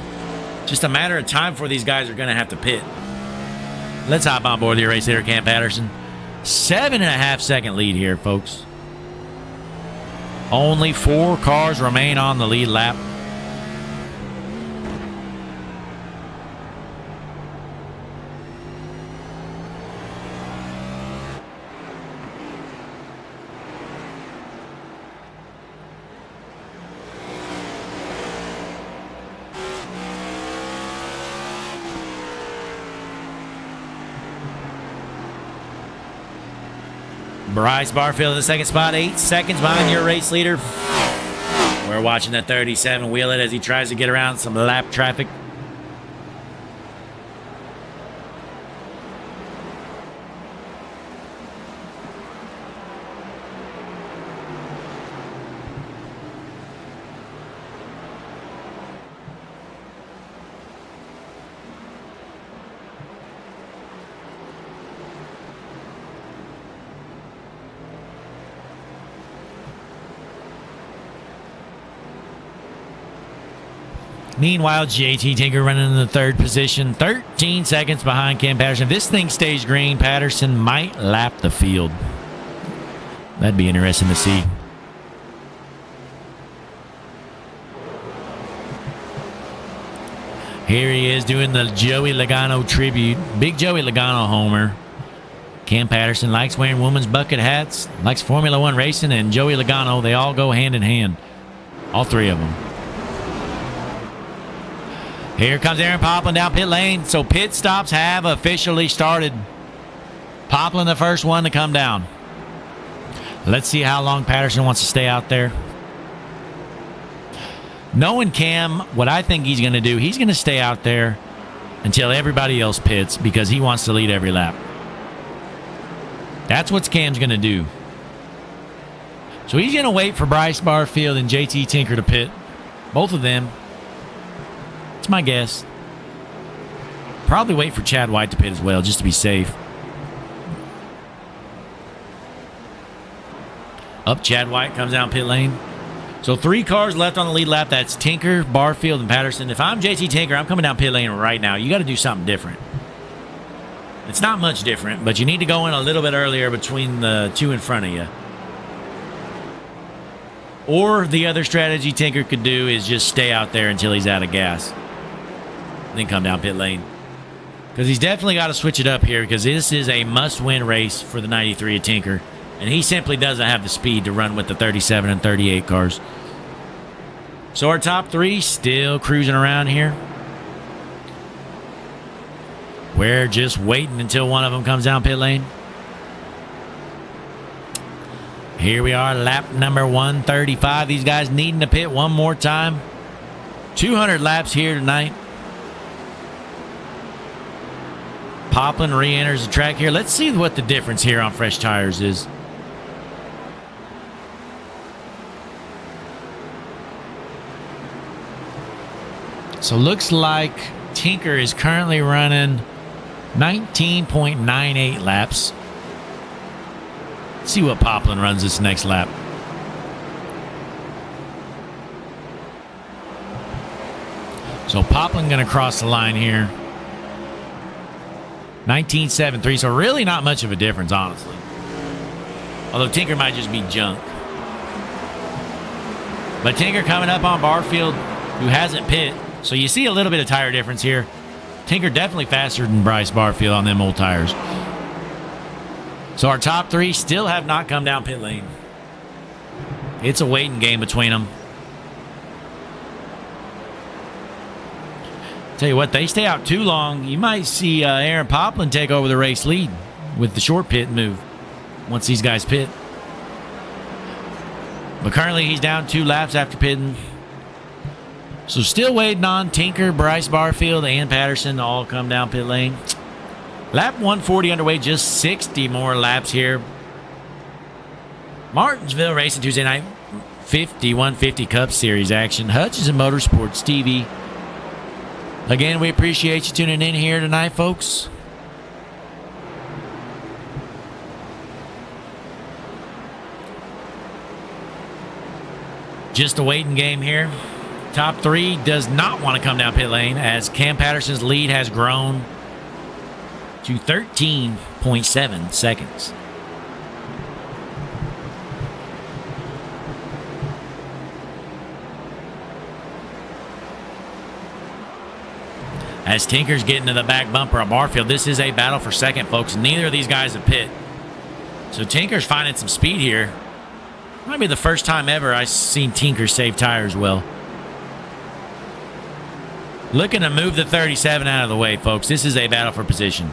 just a matter of time before these guys are going to have to pit. Let's hop on board the race leader, Cam Patterson. 7.5 second lead here, folks. Only 4 cars remain on the lead lap. Bryce Barfield in the second spot, 8 seconds behind your race leader. We're watching the 37 wheel it as he tries to get around some lap traffic. Meanwhile, JT Tinker running in the third position, 13 seconds behind Cam Patterson. If this thing stays green, Patterson might lap the field. That'd be interesting to see. Here he is doing the Joey Logano tribute. Big Joey Logano homer. Cam Patterson likes wearing women's bucket hats, likes Formula One racing, and Joey Logano, they all go hand in hand. All three of them. Here comes Aaron Poplin down pit lane. So pit stops have officially started. Poplin the first one to come down. Let's see how long Patterson wants to stay out there. Knowing Cam, what I think he's going to do, he's going to stay out there until everybody else pits because he wants to lead every lap. That's what Cam's going to do. So he's going to wait for Bryce Barfield and JT Tinker to pit. Both of them. That's my guess. Probably wait for Chad White to pit as well, just to be safe. Up Chad White comes down pit lane. So 3 cars left on the lead lap. That's Tinker, Barfield, and Patterson. If I'm JT Tinker, I'm coming down pit lane right now. You got to do something different. It's not much different, but you need to go in a little bit earlier between the 2 in front of you. Or the other strategy Tinker could do is just stay out there until he's out of gas. Then come down pit lane. Because he's definitely got to switch it up here because this is a must-win race for the 93 of Tinker. And he simply doesn't have the speed to run with the 37 and 38 cars. So our top 3 still cruising around here. We're just waiting until one of them comes down pit lane. Here we are, lap number 135. These guys needing to pit one more time. 200 laps here tonight. Poplin re-enters the track here. Let's see what the difference here on fresh tires is. So looks like Tinker is currently running 19.98 laps. Let's see what Poplin runs this next lap. So Poplin going to cross the line here. 19.73, so really not much of a difference, honestly. Although Tinker might just be junk. But Tinker coming up on Barfield, who hasn't pit. So you see a little bit of tire difference here. Tinker definitely faster than Bryce Barfield on them old tires. So our top 3 still have not come down pit lane. It's a waiting game between them. Tell you what, they stay out too long. You might see Aaron Poplin take over the race lead with the short pit move once these guys pit. But currently he's down 2 laps after pitting. So still waiting on Tinker, Bryce Barfield, and Patterson to all come down pit lane. Lap 140 underway, just 60 more laps here. Martinsville racing Tuesday night, 5150 Cup Series action. Hutchinson Motorsports TV. Again, we appreciate you tuning in here tonight, folks. Just a waiting game here. Top 3 does not want to come down pit lane as Cam Patterson's lead has grown to 13.7 seconds. As Tinker's getting to the back bumper of Barfield, this is a battle for second, folks. Neither of these guys have pit. So Tinker's finding some speed here. Might be the first time ever I've seen Tinker save tires well. Looking to move the 37 out of the way, folks. This is a battle for position.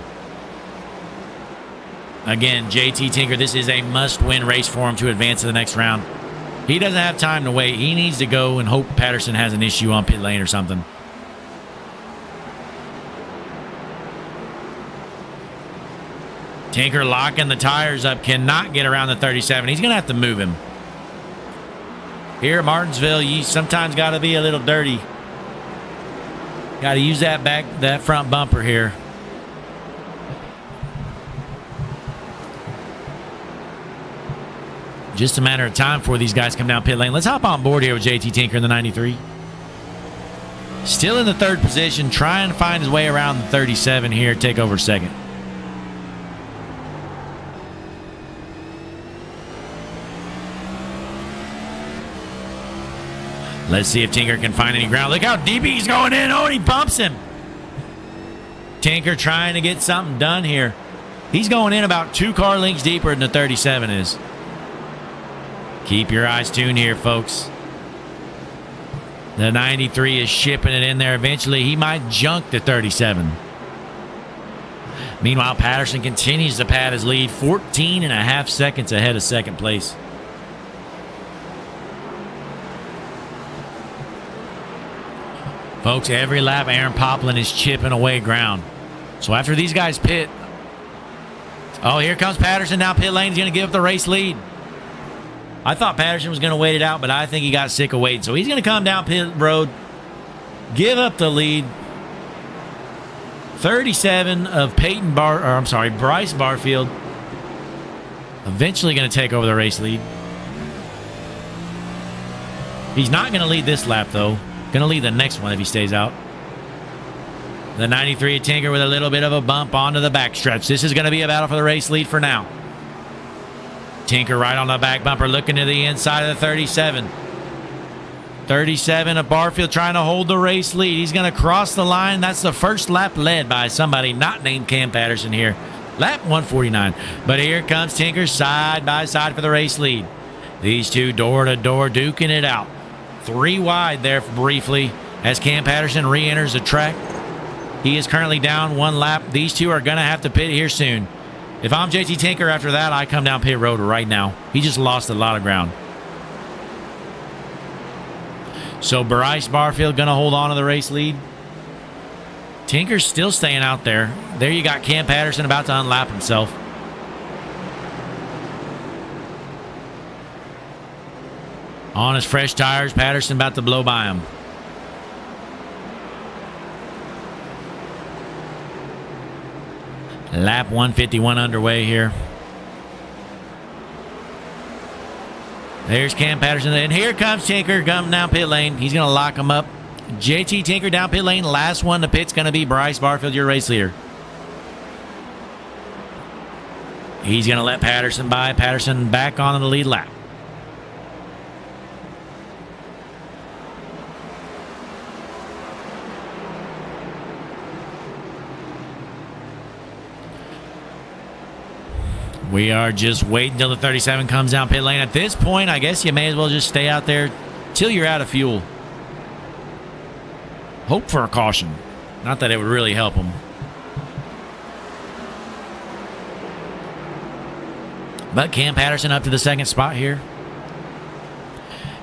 Again, JT Tinker, this is a must-win race for him to advance to the next round. He doesn't have time to wait. He needs to go and hope Patterson has an issue on pit lane or something. Tinker locking the tires up. Cannot get around the 37. He's going to have to move him. Here at Martinsville, you sometimes got to be a little dirty. Got to use that front bumper here. Just a matter of time before these guys come down pit lane. Let's hop on board here with JT Tinker in the 93. Still in the 3rd position, trying to find his way around the 37 here, take over 2nd. Let's see if Tinker can find any ground. Look how deep he's going in. Oh, and he bumps him. Tinker trying to get something done here. He's going in about 2 car lengths deeper than the 37 is. Keep your eyes tuned here, folks. The 93 is shipping it in there. Eventually, he might junk the 37. Meanwhile, Patterson continues to pad his lead, 14 and a half seconds ahead of second place. Folks, every lap, Aaron Poplin is chipping away ground. So after these guys pit, oh, here comes Patterson down pit lane. He's going to give up the race lead. I thought Patterson was going to wait it out, but I think he got sick of waiting. So he's going to come down pit road, give up the lead. 37 of Bryce Barfield. Eventually going to take over the race lead. He's not going to lead this lap, though. Going to lead the next one if he stays out. The 93 Tinker with a little bit of a bump onto the backstretch. This is going to be a battle for the race lead for now. Tinker right on the back bumper, looking to the inside of the 37. 37 of Barfield trying to hold the race lead. He's going to cross the line. That's the first lap led by somebody not named Cam Patterson here. Lap 149. But here comes Tinker side by side for the race lead. These two door to door duking it out. 3 wide there briefly as Cam Patterson re-enters the track. He is currently down 1 lap. These two are going to have to pit here soon. If I'm JT Tinker after that, I come down pit road right now. He just lost a lot of ground. So Bryce Barfield going to hold on to the race lead. Tinker's still staying out there. There you got Cam Patterson about to unlap himself. On his fresh tires, Patterson about to blow by him. Lap 151 underway here. There's Cam Patterson. And here comes Tinker coming down pit lane. He's going to lock him up. JT Tinker down pit lane. Last one to pit's going to be Bryce Barfield, your race leader. He's going to let Patterson by. Patterson back on the lead lap. We are just waiting until the 37 comes down pit lane. At this point, I guess you may as well just stay out there till you're out of fuel. Hope for a caution. Not that it would really help them. But Cam Patterson up to the second spot here.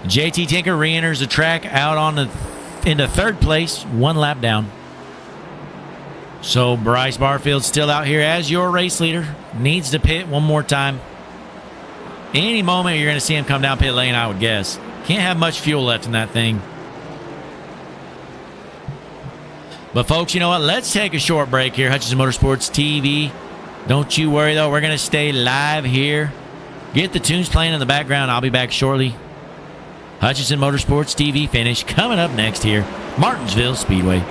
JT Tinker re-enters the track out on into third place, 1 lap down. So Bryce Barfield still out here as your race leader. Needs to pit one more time. Any moment you're going to see him come down pit lane, I would guess. Can't have much fuel left in that thing. But folks, you know what? Let's take a short break here. Hutchinson Motorsports TV. Don't you worry, though. We're going to stay live here. Get the tunes playing in the background. I'll be back shortly. Hutchinson Motorsports TV finish coming up next here. Martinsville Speedway.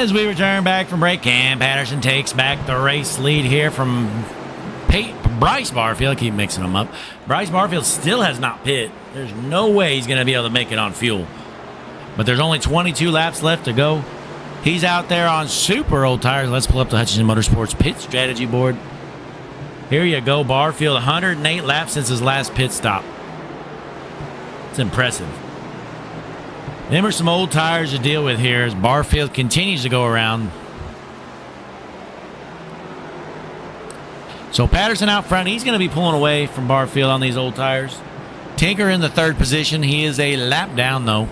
As we return back from break, Cam Patterson takes back the race lead here from Bryce Barfield. I keep mixing them up. Bryce Barfield still has not pit. There's no way he's going to be able to make it on fuel. But there's only 22 laps left to go. He's out there on super old tires. Let's pull up the Hutchinson Motorsports pit strategy board. Here you go, Barfield. 108 laps since his last pit stop. It's impressive. Them are some old tires to deal with here as Barfield continues to go around. So Patterson out front. He's going to be pulling away from Barfield on these old tires. Tinker in the third position. He is a lap down, though.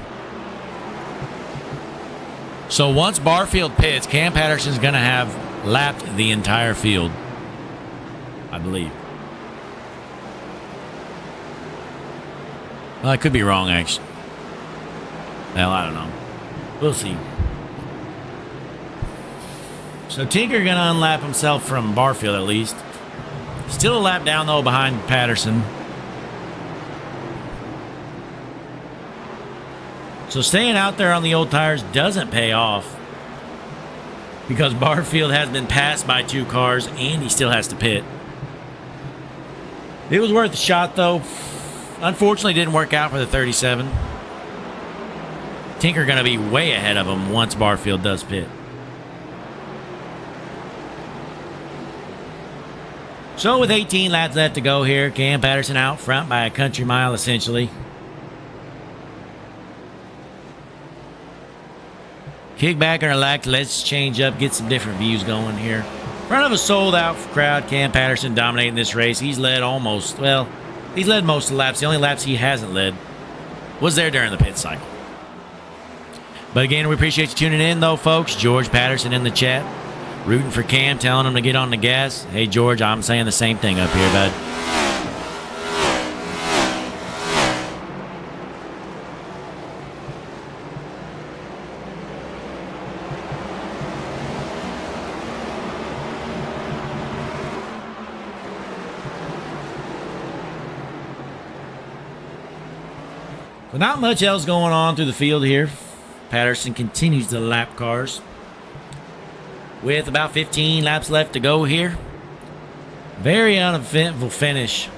So once Barfield pits, Cam Patterson's going to have lapped the entire field, I believe. Well, I could be wrong, actually. Well, I don't know. We'll see. So Tinker going to unlap himself from Barfield at least. Still a lap down, though, behind Patterson. So staying out there on the old tires doesn't pay off because Barfield has been passed by 2 cars and he still has to pit. It was worth a shot, though. Unfortunately, didn't work out for the 37. Tinker going to be way ahead of him once Barfield does pit. So with 18 laps left to go here, Cam Patterson out front by a country mile, essentially. Kick back and relax. Let's change up, get some different views going here. In front of a sold-out crowd, Cam Patterson dominating this race. He's led most of the laps. The only laps he hasn't led was there during the pit cycle. But again, we appreciate you tuning in, though, folks. George Patterson in the chat, rooting for Cam, telling him to get on the gas. Hey, George, I'm saying the same thing up here, bud. But not much else going on through the field here. Patterson continues to lap cars with about 15 laps left to go here. Very uneventful finish.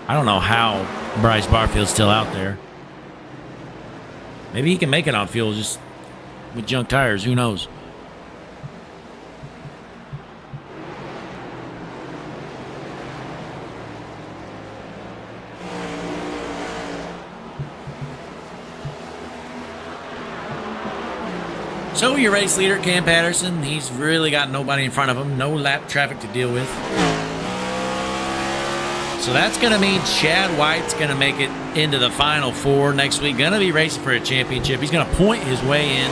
I don't know how Bryce Barfield's still out there. Maybe he can make it on fuel just with junk tires. Who knows? So your race leader, Cam Patterson, he's really got nobody in front of him. No lap traffic to deal with. So that's going to mean Chad White's going to make it into the Final Four next week. Going to be racing for a championship. He's going to point his way in.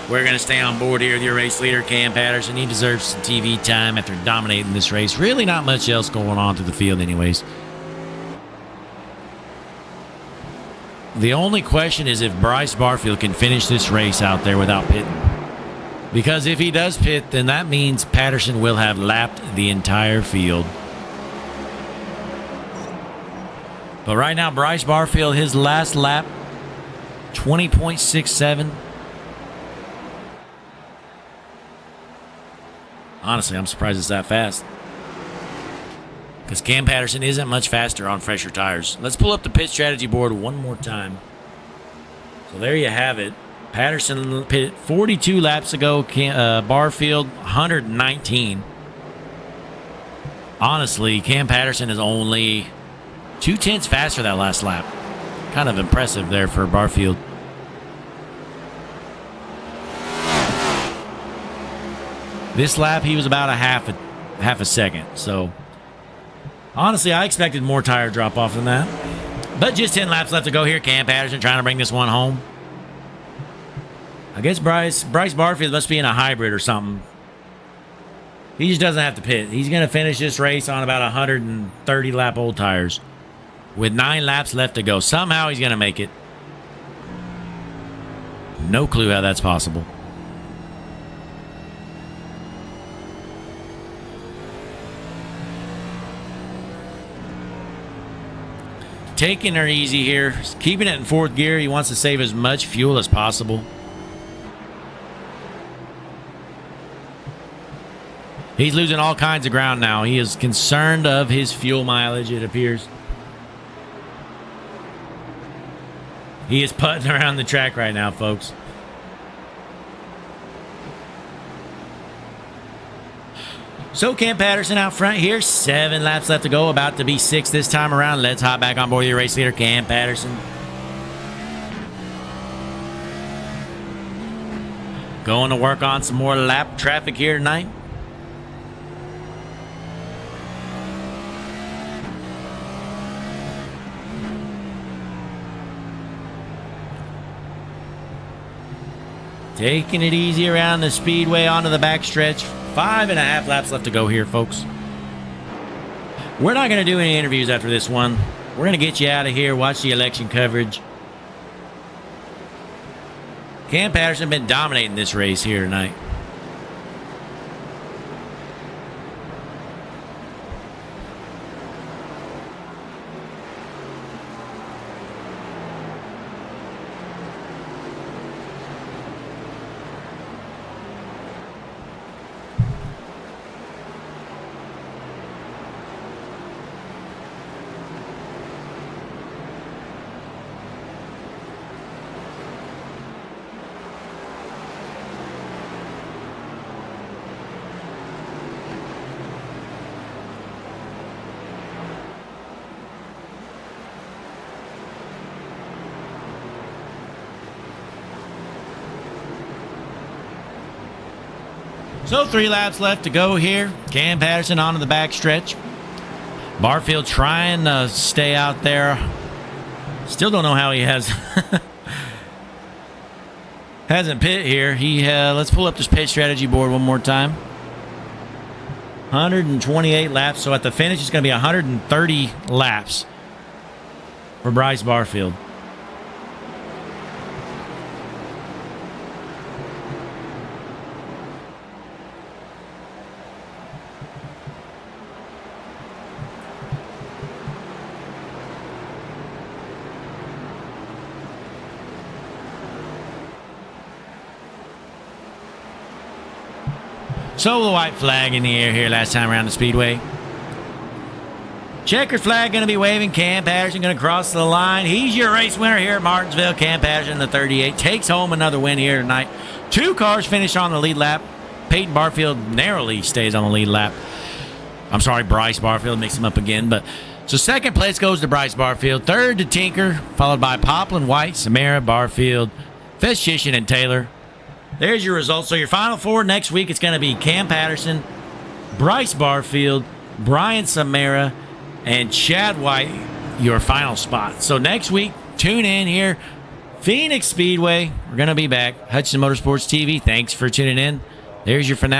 We're going to stay on board here with your race leader, Cam Patterson. He deserves some TV time after dominating this race. Really not much else going on through the field anyways. The only question is if Bryce Barfield can finish this race out there without pitting. Because if he does pit, then that means Patterson will have lapped the entire field. But right now, Bryce Barfield, his last lap, 20.67. Honestly, I'm surprised it's that fast. Because Cam Patterson isn't much faster on fresher tires. Let's pull up the pit strategy board one more time. So there you have it. Patterson pitted 42 laps ago. Barfield, 119. Honestly, Cam Patterson is only 0.2 faster that last lap. Kind of impressive there for Barfield. This lap, he was about a half a second. So, honestly, I expected more tire drop off than that. But just 10 laps left to go here. Cam Patterson trying to bring this one home. I guess Bryce Barfield must be in a hybrid or something. He just doesn't have to pit. He's going to finish this race on about 130 lap old tires with 9 laps left to go. Somehow he's going to make it. No clue how that's possible. Taking her easy here. Keeping it in 4th gear. He wants to save as much fuel as possible. He's losing all kinds of ground now. He is concerned of his fuel mileage, it appears. He is putting around the track right now, folks. So Cam Patterson out front here. 7 laps left to go. About to be 6 this time around. Let's hop back on board your race leader, Cam Patterson. Going to work on some more lap traffic here tonight. Taking it easy around the speedway onto the backstretch. 5.5 laps left to go here, folks. We're not going to do any interviews after this one. We're going to get you out of here, watch the election coverage. Cam Patterson been dominating this race here tonight. So 3 laps left to go here. Cam Patterson onto the backstretch. Barfield trying to stay out there. Still don't know how he hasn't pit here. Let's pull up this pit strategy board one more time. 128 laps. So at the finish, it's going to be 130 laps for Bryce Barfield. So the white flag in the air here last time around the speedway. Checkered flag going to be waving. Cam Patterson going to cross the line. He's your race winner here at Martinsville. Cam Patterson, the 38, takes home another win here tonight. 2 cars finish on the lead lap. Peyton Barfield narrowly stays on the lead lap. I'm sorry, Bryce Barfield. Mix him up again. So 2nd place goes to Bryce Barfield. 3rd to Tinker, followed by Poplin, White, Samara, Barfield, Feshishin, and Taylor. There's your results. So your final 4 next week, it's going to be Cam Patterson, Bryce Barfield, Brian Samara, and Chad White, your final spot. So next week, tune in here. Phoenix Speedway. We're going to be back. Hudson Motorsports TV. Thanks for tuning in. There's your finale.